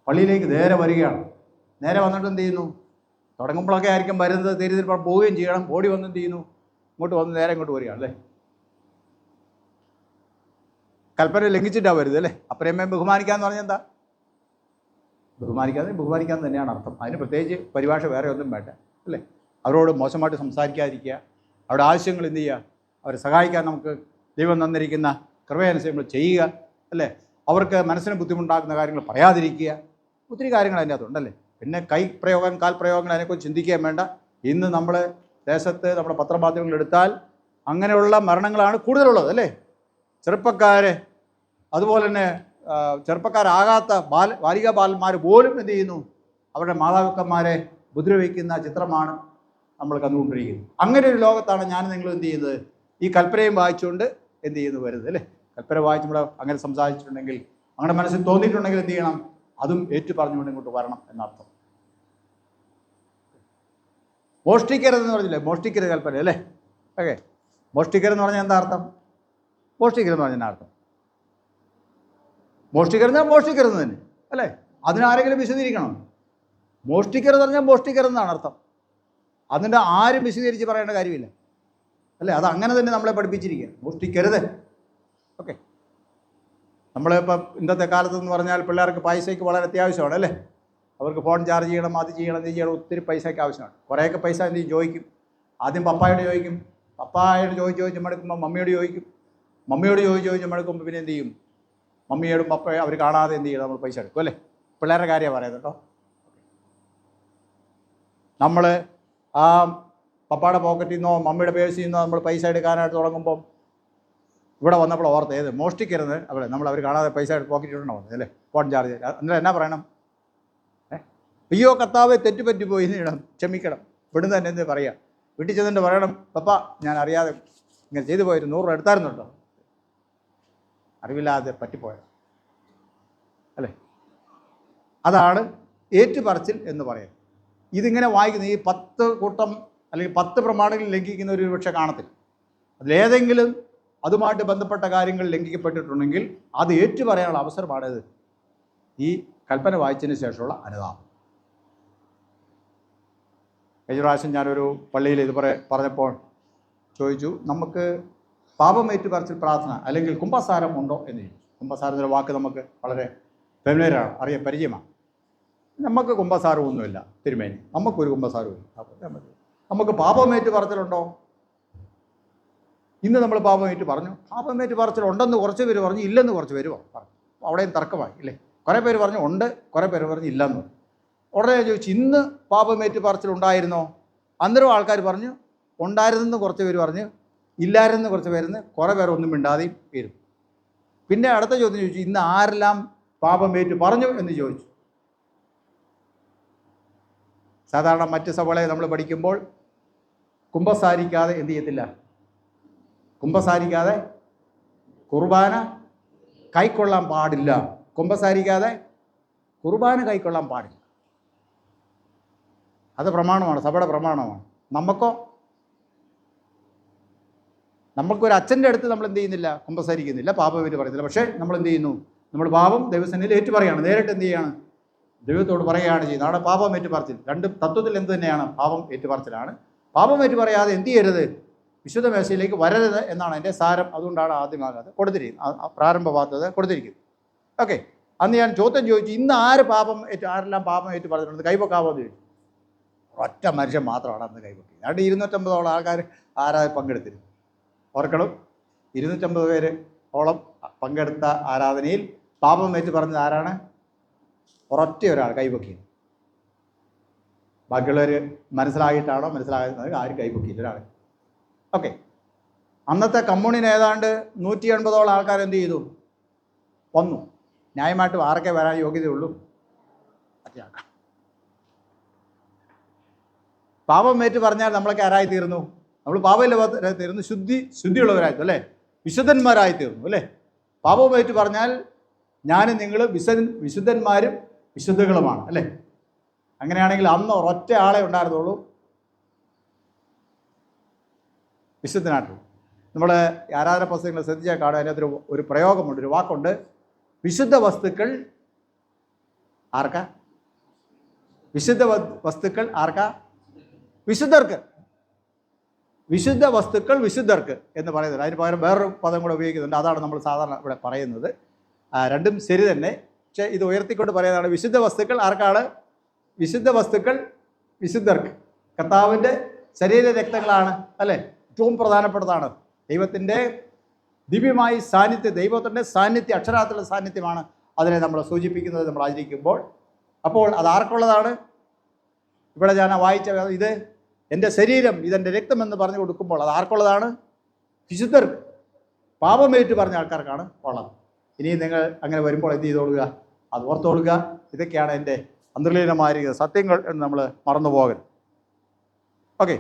പള്ളിയിലേക്ക് നേരെ വരികയാണ്. നേരെ വന്നിട്ട് എന്ത് ചെയ്യുന്നു? തുടങ്ങുമ്പോഴൊക്കെ ആയിരിക്കും വരുന്നത്, തിരിഞ്ഞ് പോവുകയും ചെയ്യണം. ഓടി വന്ന് എന്ത് ചെയ്യുന്നു? ഇങ്ങോട്ട് വന്ന് നേരെ ഇങ്ങോട്ട് വരികയാണ്, അല്ലേ? കൽപ്പന ലംഘിച്ചിട്ടാണ് വരുന്നത്, അല്ലേ? അപ്പനെയമ്മയും ബഹുമാനിക്കാന്ന് പറഞ്ഞാൽ എന്താ? ബഹുമാനിക്കാന്ന് തന്നെയാണ് അർത്ഥം. അതിന് പ്രത്യേകിച്ച് പരിഭാഷ വേറെ ഒന്നും വേണ്ട, അല്ലേ? അവരോട് മോശമായിട്ട് സംസാരിക്കാതിരിക്കുക, അവരുടെ ആവശ്യങ്ങൾ എന്ത് ചെയ്യുക, അവരെ സഹായിക്കാൻ നമുക്ക് ദൈവം തന്നിരിക്കുന്ന കൃപയനുസരിച്ച് നമ്മൾ ചെയ്യുക, അല്ലേ? അവർക്ക് മനസ്സിന് ബുദ്ധിമുട്ടാക്കുന്ന കാര്യങ്ങൾ പറയാതിരിക്കുക, ഒത്തിരി കാര്യങ്ങൾ അതിൻ്റെ അകത്തുണ്ടല്ലേ? പിന്നെ കൈപ്രയോഗം കാൽപ്രയോഗങ്ങൾ അതിനെക്കുറിച്ച് ചിന്തിക്കുകയും വേണ്ട. ഇന്ന് നമ്മൾ ദേശത്ത് നമ്മുടെ പത്രമാധ്യമങ്ങൾ എടുത്താൽ അങ്ങനെയുള്ള മരണങ്ങളാണ് കൂടുതലുള്ളത്, അല്ലേ? ചെറുപ്പക്കാരെ, അതുപോലെ തന്നെ ചെറുപ്പക്കാരാകാത്ത ബാലിക ബാലന്മാർ പോലും എന്ത് ചെയ്യുന്നു? അവരുടെ മാതാപിതാക്കന്മാരെ ഉപദ്രവിക്കുന്ന ചിത്രമാണ് നമ്മൾ കണ്ടുകൊണ്ടിരിക്കുന്നത്. അങ്ങനെ ഒരു ലോകത്താണ് ഞാൻ നിങ്ങൾ എന്ത് ചെയ്യുന്നത്? ഈ കൽപ്പനയും വായിച്ചുകൊണ്ട് എന്ത് ചെയ്യുന്നു വരുന്നത്, അല്ലേ? കൽപ്പന വായിച്ചുമ്പോൾ അങ്ങനെ സംസാരിച്ചിട്ടുണ്ടെങ്കിൽ, അങ്ങനെ മനസ്സിൽ തോന്നിയിട്ടുണ്ടെങ്കിൽ എന്ത് ചെയ്യണം? അതും ഏറ്റു പറഞ്ഞുകൊണ്ട് ഇങ്ങോട്ട് വരണം എന്നർത്ഥം. മോഷ്ടിക്കരുതെന്ന് പറഞ്ഞില്ലേ? മോഷ്ടിക്കരുത് കൽപ്പന, അല്ലേ? ഓക്കെ, മോഷ്ടിക്കരുതെന്ന് പറഞ്ഞാൽ എന്താ അർത്ഥം? മോഷ്ടിക്കരുതെന്ന് പറഞ്ഞാൽ അർത്ഥം മോഷ്ടിക്കരുത് തന്നെ, അല്ലേ? അതിനാരെങ്കിലും വിശദീകരിക്കണം. മോഷ്ടിക്കരുത് പറഞ്ഞാൽ മോഷ്ടിക്കരുതെന്നാണ് അർത്ഥം. അതിൻ്റെ ആരും വിശദീകരിച്ച് പറയേണ്ട കാര്യമില്ല, അല്ലേ? അത് അങ്ങനെ തന്നെ നമ്മളെ പഠിപ്പിച്ചിരിക്കുക, മോഷ്ടിക്കരുത്. ഓക്കെ, നമ്മളിപ്പം ഇന്നത്തെ കാലത്തെന്ന് പറഞ്ഞാൽ പിള്ളേർക്ക് പൈസയ്ക്ക് വളരെ അത്യാവശ്യമാണ്, അല്ലേ? അവർക്ക് ഫോൺ ചാർജ് ചെയ്യണം, അത് ചെയ്യണം, ഇത് ചെയ്യണം, ഒത്തിരി പൈസയ്ക്ക് ആവശ്യമാണ്. കുറേയൊക്കെ പൈസ എന്ത് ചെയ്യും? ചോദിക്കും. ആദ്യം പപ്പായോട് ചോദിക്കും, പപ്പായോട് ചോദിച്ച് മടുക്കുമ്പോൾ മമ്മിയോട് ചോദിക്കും, മമ്മിയോട് ചോദിച്ച് മടുക്കുമ്പോൾ പിന്നെ എന്ത് ചെയ്യും? മമ്മിയോടും പപ്പയും അവർ കാണാതെ എന്ത് ചെയ്യണം? നമ്മൾ പൈസ എടുക്കും, അല്ലേ? പിള്ളേരുടെ കാര്യമാണ് പറയുന്നത് കേട്ടോ. നമ്മൾ ആ പപ്പായുടെ പോക്കറ്റിൽ നിന്നോ മമ്മിയുടെ പേഴ്സിൽ നിന്നോ നമ്മൾ പൈസ എടുക്കാനായിട്ട് തുടങ്ങുമ്പം ഇവിടെ വന്നപ്പോൾ ഓർത്ത് ഏത് മോഷ്ടിക്കരുത് അവിടെ അവർ കാണാതെ പൈസ പോക്കറ്റിട്ടുണ്ടോ അല്ലേ ഫോൺ ചാർജ് അന്നേരം എന്നാ പറയണം? അയ്യോ കർത്താവേ തെറ്റുപറ്റിപ്പോയി നീണം ക്ഷമിക്കണം. ഇവിടുന്ന് തന്നെ എന്ത് പറയുക? വീട്ടിൽ ചെന്നിട്ട് പറയണം, പപ്പ ഞാൻ അറിയാതെ ഇങ്ങനെ ചെയ്തു പോയിട്ട് 100 രൂപ എടുത്തായിരുന്നുണ്ടോ? അറിവില്ലാതെ പറ്റിപ്പോയത് അല്ലേ? അതാണ് ഏറ്റുപറച്ചിൽ എന്ന് പറയുന്നത്. ഇതിങ്ങനെ വായിക്കുന്ന ഈ 10 കൂട്ടം അല്ലെങ്കിൽ 10 പ്രമാണങ്ങൾ ലംഘിക്കുന്ന ഒരു പക്ഷേ കാണത്തില്ല. അതിലേതെങ്കിലും അതുമായിട്ട് ബന്ധപ്പെട്ട കാര്യങ്ങൾ ലംഘിക്കപ്പെട്ടിട്ടുണ്ടെങ്കിൽ അത് ഏറ്റുപറയാനുള്ള അവസരമാണിത്, ഈ കൽപ്പന വായിച്ചതിന് ശേഷമുള്ള അനുതാപം. കഴിഞ്ഞ പ്രാവശ്യം ഞാനൊരു പള്ളിയിൽ ഇത് പറഞ്ഞപ്പോൾ ചോദിച്ചു, നമുക്ക് പാപമേറ്റു പറച്ചിൽ പ്രാർത്ഥന അല്ലെങ്കിൽ കുമ്പസാരം ഉണ്ടോ എന്ന് ചോദിച്ചു. കുമ്പസാരം എന്നൊരു വാക്ക് നമുക്ക് വളരെ ഫെമിലിയറാണ്, പരിചയമാണ്. നമുക്ക് കുമ്പസാരമൊന്നുമില്ല തിരുമേനി, നമുക്കൊരു കുമ്പസാരവും ഇല്ല. അപ്പോൾ നമുക്ക് പാപമേറ്റു പറച്ചിലുണ്ടോ? ഇന്ന് നമ്മൾ പാപമേറ്റു പറഞ്ഞു. പാപമേറ്റു പറച്ചിലുണ്ടെന്ന് കുറച്ച് പേര് പറഞ്ഞു, ഇല്ലെന്ന് കുറച്ച് പേര് പറഞ്ഞു. അവിടെയും തർക്കമായി ഇല്ലേ? കുറേ പേര് പറഞ്ഞു ഉണ്ട്, കുറേ പേര് പറഞ്ഞു ഇല്ലെന്ന്. ഉടനെ ചോദിച്ചു, ഇന്ന് പാപമേറ്റു പറച്ചിലുണ്ടായിരുന്നോ? അന്നേരം ആൾക്കാർ പറഞ്ഞു ഉണ്ടായിരുന്നെന്ന് കുറച്ച് പേര് പറഞ്ഞു, ഇല്ലായിരുന്നെന്ന് കുറച്ച് പേരുന്ന്, കുറേ പേർ ഒന്നും മിണ്ടാതെയും വരും. പിന്നെ അടുത്ത ചോദ്യം ചോദിച്ചു, ഇന്ന് ആരെല്ലാം പാപമേറ്റു പറഞ്ഞു എന്ന് ചോദിച്ചു. സാധാരണ മറ്റ് സഭകളെ നമ്മൾ പഠിക്കുമ്പോൾ കുമ്പസാരിക്കാതെ എന്ത് ചെയ്യത്തില്ല? കുമ്പസാരിക്കാതെ കുർബാന കൈക്കൊള്ളാൻ പാടില്ല. കുമ്പസാരിക്കാതെ കുർബാന കൈക്കൊള്ളാൻ പാടില്ല. അത് പ്രമാണമാണ്, സഭയുടെ പ്രമാണമാണ്. നമുക്കൊരു അച്ഛൻ്റെ അടുത്ത് നമ്മൾ എന്ത് ചെയ്യുന്നില്ല? കുമ്പസാരിക്കുന്നില്ല, പാപമേറ്റ് പറയുന്നില്ല. പക്ഷേ നമ്മൾ എന്ത് ചെയ്യുന്നു? നമ്മൾ പാപം ദൈവസന്നിധിയിൽ ഏറ്റു പറയുകയാണ്. നേരിട്ട് എന്ത് ചെയ്യാണ്? ദൈവത്തോട് പറയുകയാണ് ചെയ്യുന്നത്. അവിടെ പാപം ഏറ്റു പറച്ചിൽ രണ്ടും തത്വത്തിൽ എന്ത് തന്നെയാണ്? പാപം ഏറ്റുപറച്ചിലാണ്. പാപം ഏറ്റു പറയാതെ എന്ത് ചെയ്യരുത്? വിശുദ്ധ മേശയിലേക്ക് വരരുത് എന്നാണ് എൻ്റെ സാരം. അതുകൊണ്ടാണ് ആദ്യം അത് കൊടുത്തിരിക്കുന്നത്, പ്രാരംഭ ഭാഗത്ത് കൊടുത്തിരിക്കുന്നത്. ഓക്കെ, അന്ന് ഞാൻ ചോദ്യം ചോദിച്ചു, ഇന്ന് ആരെല്ലാം പാപം ഏറ്റു പറഞ്ഞിട്ടുണ്ട്? കൈവക്കാവോ എന്ന് ചോദിച്ചു. ഒറ്റ മനുഷ്യൻ മാത്രമാണ് അന്ന് കൈവക്കി. രണ്ട് 250ഓളം ആൾക്കാർ പങ്കെടുത്തിരുന്നു. ഓർക്കണം, 250 പേര് ഓളം പങ്കെടുത്ത ആരാധനയിൽ പാപം ഏറ്റു പറഞ്ഞത് ആരാണ്? ഒരൊറ്റ ഒരാൾ കൈവക്കിയത്. ബാക്കിയുള്ളവർ മനസ്സിലായിട്ടാണോ മനസ്സിലാകുന്നത്? ആരും കൈവക്കിയില്ല ഒരാൾ. ഓക്കെ, അന്നത്തെ കമ്മ്യൂണിന് ഏതാണ്ട് 180ഓളം ആൾക്കാർ എന്ത് ചെയ്തു? വന്നു. ന്യായമായിട്ടും ആർക്കേ വരാൻ യോഗ്യതയുള്ളൂ? മറ്റേയാൾക്കാർ. പാപം ഏറ്റു പറഞ്ഞാൽ നമ്മളൊക്കെ ആരായി തീർന്നു? നമ്മൾ പാപമില്ലാതെ തീർന്നു, ശുദ്ധിയുള്ളവരായിരുന്നു അല്ലേ? വിശുദ്ധന്മാരായി തീർന്നു അല്ലേ? പാപം ഏറ്റു പറഞ്ഞാൽ ഞാനും നിങ്ങൾ വിശുദ്ധന്മാരും വിശുദ്ധകളുമാണ് അല്ലേ? അങ്ങനെയാണെങ്കിൽ അന്ന് ഒരൊറ്റ ആളെ ഉണ്ടായിരുന്നുള്ളൂ വിശുദ്ധനായിട്ടുള്ളൂ. നമ്മൾ ആരാധന പുസ്തകങ്ങൾ ശ്രദ്ധിച്ചാൽ കാണും, അതിനകത്തൊരു ഒരു പ്രയോഗമുണ്ട്, ഒരു വാക്കുണ്ട്. വിശുദ്ധ വസ്തുക്കൾ ആർക്കാ? വിശുദ്ധ വസ്തുക്കൾ ആർക്കാ? വിശുദ്ധർക്ക്. വിശുദ്ധ വസ്തുക്കൾ വിശുദ്ധർക്ക് എന്ന് പറയുന്നത്. അതിന് പകരം വേറൊരു പദം കൂടെ ഉപയോഗിക്കുന്നുണ്ട്. അതാണ് നമ്മൾ സാധാരണ ഇവിടെ പറയുന്നത്. രണ്ടും ശരി തന്നെ, പക്ഷേ ഇത് ഉയർത്തിക്കൊണ്ട് പറയുന്നതാണ്. വിശുദ്ധ വസ്തുക്കൾ ആർക്കാണ്? വിശുദ്ധ വസ്തുക്കൾ വിശുദ്ധർക്ക്. കർത്താവിൻ്റെ ശരീര രക്തങ്ങളാണ് അല്ലേ? ഏറ്റവും പ്രധാനപ്പെട്ടതാണ്. ദൈവത്തിൻ്റെ ദിവ്യമായ സാന്നിധ്യം, ദൈവത്തിൻ്റെ സാന്നിധ്യം, അക്ഷരാർത്ഥത്തിലുള്ള സാന്നിധ്യമാണ് അതിനെ നമ്മൾ സൂചിപ്പിക്കുന്നത്, നമ്മൾ ആചരിക്കുമ്പോൾ. അപ്പോൾ അത് ആർക്കുള്ളതാണ്? ഇവിടെ ഞാൻ വായിച്ച ഇത് എൻ്റെ ശരീരം, ഇതെൻ്റെ രക്തം എന്ന് പറഞ്ഞു കൊടുക്കുമ്പോൾ അത് ആർക്കുള്ളതാണ്? വിശുദ്ധർക്ക്. പാപമേറ്റു പറഞ്ഞ ആൾക്കാർക്കാണ് ഉള്ളത്. ഇനി നിങ്ങൾ അങ്ങനെ വരുമ്പോൾ എന്ത് ചെയ്തോളുക? അത് ഓർത്തോളുക. ഇതൊക്കെയാണ് എൻ്റെ അന്തർലീനമായ സത്യങ്ങൾ എന്ന് നമ്മൾ മറന്നു പോകരുത്. ഓക്കെ,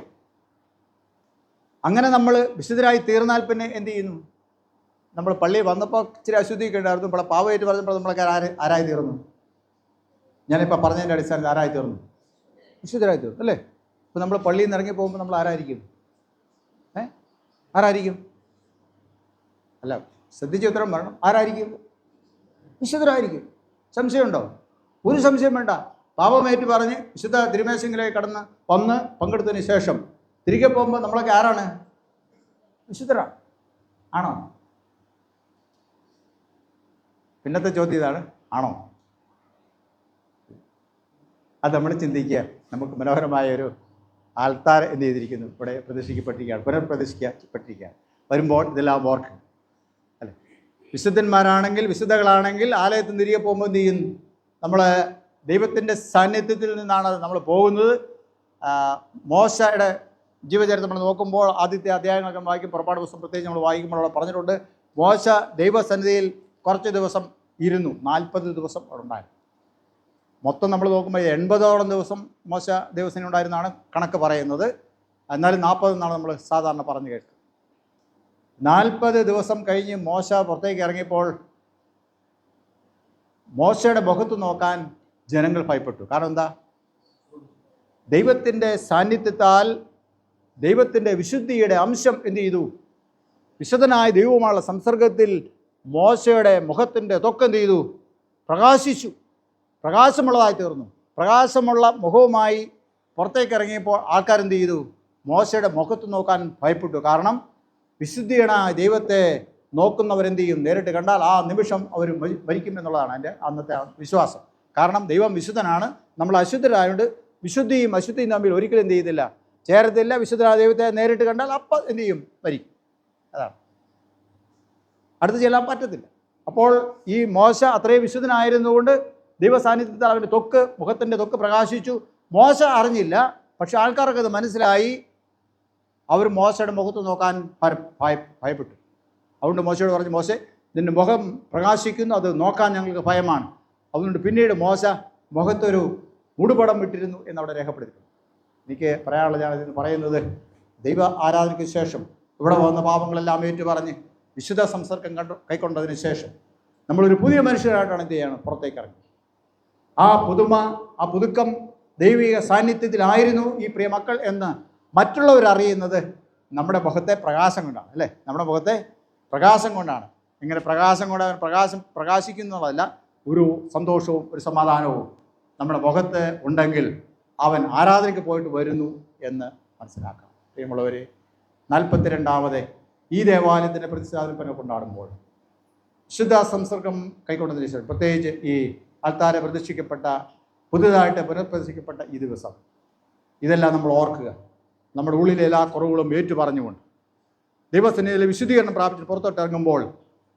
അങ്ങനെ നമ്മൾ വിശുദ്ധരായി തീർന്നാൽ പിന്നെ എന്ത് ചെയ്യുന്നു? നമ്മൾ പള്ളിയിൽ വന്നപ്പോൾ ഇച്ചിരി അശുദ്ധിയൊക്കെ ഉണ്ടായിരുന്നു. ഇപ്പോൾ പാപമേറ്റ് പറഞ്ഞപ്പോൾ നമ്മളൊക്കെ ആരായി തീർന്നു? ഞാനിപ്പോൾ പറഞ്ഞതിൻ്റെ അടിസ്ഥാനത്തിൽ ആരായി തീർന്നു? വിശുദ്ധരായി തീർന്നു അല്ലേ? ഇപ്പോൾ നമ്മൾ പള്ളിയിൽ നിന്ന് ഇറങ്ങി പോകുമ്പോൾ നമ്മൾ ആരായിരിക്കും? ആരായിരിക്കും? അല്ല, ശ്രദ്ധിച്ച് ഉത്തരം പറയണം. ആരായിരിക്കും? വിശുദ്ധരായിരിക്കും. സംശയമുണ്ടോ? ഒരു സംശയം വേണ്ട. പാപമേറ്റ് പറഞ്ഞ് വിശുദ്ധ തിരുമേശങ്കിലേക്ക് കടന്ന് വന്ന് പങ്കെടുത്തതിന് ശേഷം തിരികെ പോകുമ്പോൾ നമ്മളൊക്കെ ആരാണ്? വിശുദ്ധരാണ്. ആണോ? പിന്നത്തെ ചോദ്യം ഇതാണ്, ആണോ? അത് നമ്മൾ ചിന്തിക്കുക. നമുക്ക് മനോഹരമായ ഒരു ആൽത്താര എന്ത് ചെയ്തിരിക്കുന്നു? ഇവിടെ പ്രദർശിക്കപ്പെട്ടിരിക്കുകയാണ്, പുനഃപ്രദർശിക്കപ്പെട്ടിരിക്കുകയാണ്. വരുമ്പോൾ ഇതെല്ലാം ഓർക്കണം അല്ലേ? വിശുദ്ധന്മാരാണെങ്കിൽ, വിശുദ്ധകളാണെങ്കിൽ ആലയത്തിൽ തിരികെ പോകുമ്പോൾ എന്ത് ചെയ്യുന്നു? നമ്മൾ ദൈവത്തിൻ്റെ സാന്നിധ്യത്തിൽ നിന്നാണ് നമ്മൾ പോകുന്നത്. മോശയുടെ ജീവചരിത്രം നമ്മൾ നോക്കുമ്പോൾ ആദ്യത്തെ അധ്യായങ്ങളൊക്കെ വായിക്കും, പുറപ്പാട് പുസ്തകം പ്രത്യേകിച്ച് നമ്മൾ വായിക്കുമ്പോൾ അവിടെ പറഞ്ഞിട്ടുണ്ട് മോശ ദൈവസന്നിധിയിൽ കുറച്ച് ദിവസം ഇരുന്നു. 40 ദിവസം അവിടെ ഉണ്ടായിരുന്നു. മൊത്തം നമ്മൾ നോക്കുമ്പോൾ 80ഓളം ദിവസം മോശ ദൈവസേന ഉണ്ടായിരുന്നാണ് കണക്ക് പറയുന്നത്. എന്നാലും 40 എന്നാണ് നമ്മൾ സാധാരണ പറഞ്ഞു കേട്ടത്. 40 ദിവസം കഴിഞ്ഞ് മോശ പുറത്തേക്ക് ഇറങ്ങിയപ്പോൾ മോശയുടെ മുഖത്ത് നോക്കാൻ ജനങ്ങൾ ഭയപ്പെട്ടു. കാരണം എന്താ? ദൈവത്തിൻ്റെ സാന്നിധ്യത്താൽ ദൈവത്തിൻ്റെ വിശുദ്ധിയുടെ അംശം എന്ത് ചെയ്തു? വിശുദ്ധനായ ദൈവവുമായുള്ള സംസർഗത്തിൽ മോശയുടെ മുഖത്തിൻ്റെ ത്വക്ക് എന്ത് ചെയ്തു? പ്രകാശിച്ചു, പ്രകാശമുള്ളതായി തീർന്നു. പ്രകാശമുള്ള മുഖവുമായി പുറത്തേക്ക് ഇറങ്ങിയപ്പോൾ ആൾക്കാരെന്ത് ചെയ്തു? മോശയുടെ മുഖത്ത് നോക്കാൻ ഭയപ്പെട്ടു. കാരണം വിശുദ്ധിയനായ ദൈവത്തെ നോക്കുന്നവരെന്ത് ചെയ്യും? നേരിട്ട് കണ്ടാൽ ആ നിമിഷം അവർ മരിക്കുമെന്നുള്ളതാണ് എൻ്റെ അന്നത്തെ വിശ്വാസം. കാരണം ദൈവം വിശുദ്ധനാണ്, നമ്മൾ അശുദ്ധരായതുകൊണ്ട് വിശുദ്ധിയും അശുദ്ധിയും തമ്മിൽ ഒരിക്കലും എന്ത് ചെയ്തില്ല, ചേരത്തില്ല. വിശുദ്ധനായ ദൈവത്തെ നേരിട്ട് കണ്ടാൽ അപ്പം എന്ത് ചെയ്യും? മരിക്കും. അതാണ്, അടുത്ത് ചെല്ലാൻ പറ്റത്തില്ല. അപ്പോൾ ഈ മോശ അത്രയും വിശുദ്ധനായിരുന്നുകൊണ്ട് ദൈവ സാന്നിധ്യത്തിൽ അവൻ്റെ മുഖത്തിൻ്റെ ത്വക്ക് പ്രകാശിച്ചു. മോശ അറിഞ്ഞില്ല, പക്ഷെ ആൾക്കാർക്ക് അത് മനസ്സിലായി. അവർ മോശയുടെ മുഖത്ത് നോക്കാൻ ഭയപ്പെട്ടു. അതുകൊണ്ട് മോശയോട് പറഞ്ഞു, മോശെ നിൻ്റെ മുഖം പ്രകാശിക്കുന്നു, അത് നോക്കാൻ ഞങ്ങൾക്ക് ഭയമാണ്. അതുകൊണ്ട് പിന്നീട് മോശ മുഖത്തൊരു മൂടുപടം വിട്ടിരുന്നു എന്നവിടെ രേഖപ്പെടുത്തി. എനിക്ക് പറയാനുള്ള ഞാൻ ഇതിന് പറയുന്നത്, ദൈവ ആരാധനയ്ക്ക് ശേഷം ഇവിടെ വന്ന പാപങ്ങളെല്ലാം ഏറ്റുപറഞ്ഞ് വിശുദ്ധ സംസർഗം കൈക്കൊണ്ടതിന് ശേഷം നമ്മളൊരു പുതിയ മനുഷ്യരായിട്ടാണ് എന്ത് ചെയ്യണം? പുറത്തേക്ക് ഇറങ്ങി. ആ പുതുമ, ആ പുതുക്കം ദൈവിക സാന്നിധ്യത്തിലായിരുന്നു ഈ പ്രിയ മക്കൾ എന്ന് മറ്റുള്ളവരറിയുന്നത് നമ്മുടെ മുഖത്തെ പ്രകാശം കൊണ്ടാണ്. അല്ലേ? നമ്മുടെ മുഖത്തെ പ്രകാശം കൊണ്ടാണ്. ഇങ്ങനെ പ്രകാശം കൊണ്ട് പ്രകാശിക്കുന്നതല്ല, ഒരു സന്തോഷവും ഒരു സമാധാനവും നമ്മുടെ മുഖത്ത് ഉണ്ടെങ്കിൽ അവൻ ആരാധനയ്ക്ക് പോയിട്ട് വരുന്നു എന്ന് മനസ്സിലാക്കാം. പ്രിയമുള്ളവരെ, 42ാമത് ഈ ദേവാലയത്തിൻ്റെ പ്രതിഷ്ഠാപനം കൊണ്ടാടുമ്പോൾ വിശുദ്ധ സംസർഗം കൈക്കൊണ്ടതിന് ശേഷം, പ്രത്യേകിച്ച് ഈ ആൾത്താരെ പ്രതിഷ്ഠിക്കപ്പെട്ട, പുതുതായിട്ട് പുനഃപ്രതിഷ്ഠിക്കപ്പെട്ട ഈ ദിവസം, ഇതെല്ലാം നമ്മൾ ഓർക്കുക. നമ്മുടെ ഉള്ളിലെ എല്ലാ കുറവുകളും ഏറ്റുപറഞ്ഞുകൊണ്ട് ദൈവസന്നിധിയിലെ വിശുദ്ധീകരണം പ്രാപിച്ച് പുറത്തോട്ട് ഇറങ്ങുമ്പോൾ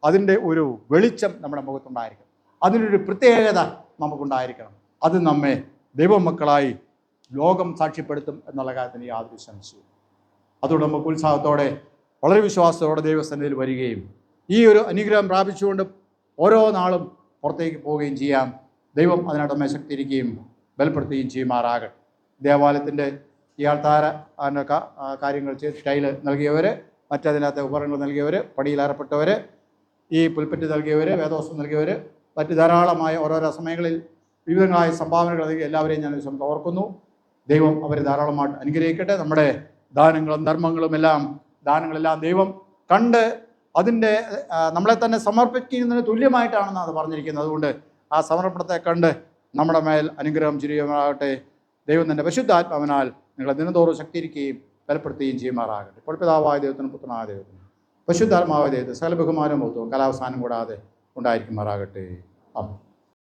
അതിൻ്റെ ഒരു വെളിച്ചം നമ്മുടെ മുഖത്തുണ്ടായിരിക്കണം. അതിനൊരു പ്രത്യേകത നമുക്കുണ്ടായിരിക്കണം. അത് നമ്മെ ദൈവമക്കളായി ലോകം സാക്ഷ്യപ്പെടുത്തും എന്നുള്ള കാര്യത്തിന് യാതൊരു സംശയവും. അതുകൊണ്ട് നമുക്ക് ഉത്സാഹത്തോടെ വളരെ വിശ്വാസത്തോടെ ദൈവസന്നിധിയിൽ വരികയും ഈ ഒരു അനുഗ്രഹം പ്രാപിച്ചുകൊണ്ട് ഓരോ നാളും പുറത്തേക്ക് പോവുകയും ചെയ്യാം. ദൈവം അതിനകത്ത് നമ്മെ ശക്തിയിരിക്കുകയും ബലപ്പെടുത്തുകയും ചെയ്യുമാറാകട്ടെ. ദേവാലയത്തിൻ്റെ ഈ ആൾത്താര കാര്യങ്ങൾ ചെയ്ത് ടൈല് നൽകിയവർ, മറ്റതിനകത്ത് ഉപകരണങ്ങൾ നൽകിയവർ, പടിയിലേർപ്പെട്ടവർ, ഈ പുൽപ്പറ്റ് നൽകിയവർ, വേദോസ്തം നൽകിയവർ, മറ്റ് ധാരാളമായ ഓരോരോ സമയങ്ങളിൽ വിവിധങ്ങളായ സംഭാവനകൾ നൽകി എല്ലാവരെയും ഞാൻ ഓർക്കുന്നു. ദൈവം അവരെ ധാരാളമായിട്ട് അനുഗ്രഹിക്കട്ടെ. നമ്മുടെ ദാനങ്ങളും ധർമ്മങ്ങളും ദാനങ്ങളെല്ലാം ദൈവം കണ്ട് അതിൻ്റെ നമ്മളെ തന്നെ സമർപ്പിക്കുന്നതിന് തുല്യമായിട്ടാണെന്ന് അത് പറഞ്ഞിരിക്കുന്നത്. അതുകൊണ്ട് ആ സമർപ്പണത്തെ കണ്ട് നമ്മുടെ മേൽ അനുഗ്രഹം ചുരിയുമാകട്ടെ. ദൈവം തന്നെ പരിശുദ്ധാത്മാവിനാൽ നിങ്ങളെ ദിനംതോറും ശക്തിയിരിക്കുകയും ബലപ്പെടുത്തുകയും ചെയ്യുമാറാകട്ടെ. ഇപ്പോൾ പിതാവായ ദൈവത്തിനും പുത്രനായ ദൈവത്തിനും പരിശുദ്ധാത്മാവായ ദൈവത്തിന് സകല ബഹുമാനവും മഹത്വവും കലാവസാനം കൂടാതെ ഉണ്ടായിരിക്കുമാറാകട്ടെ. ആമേൻ.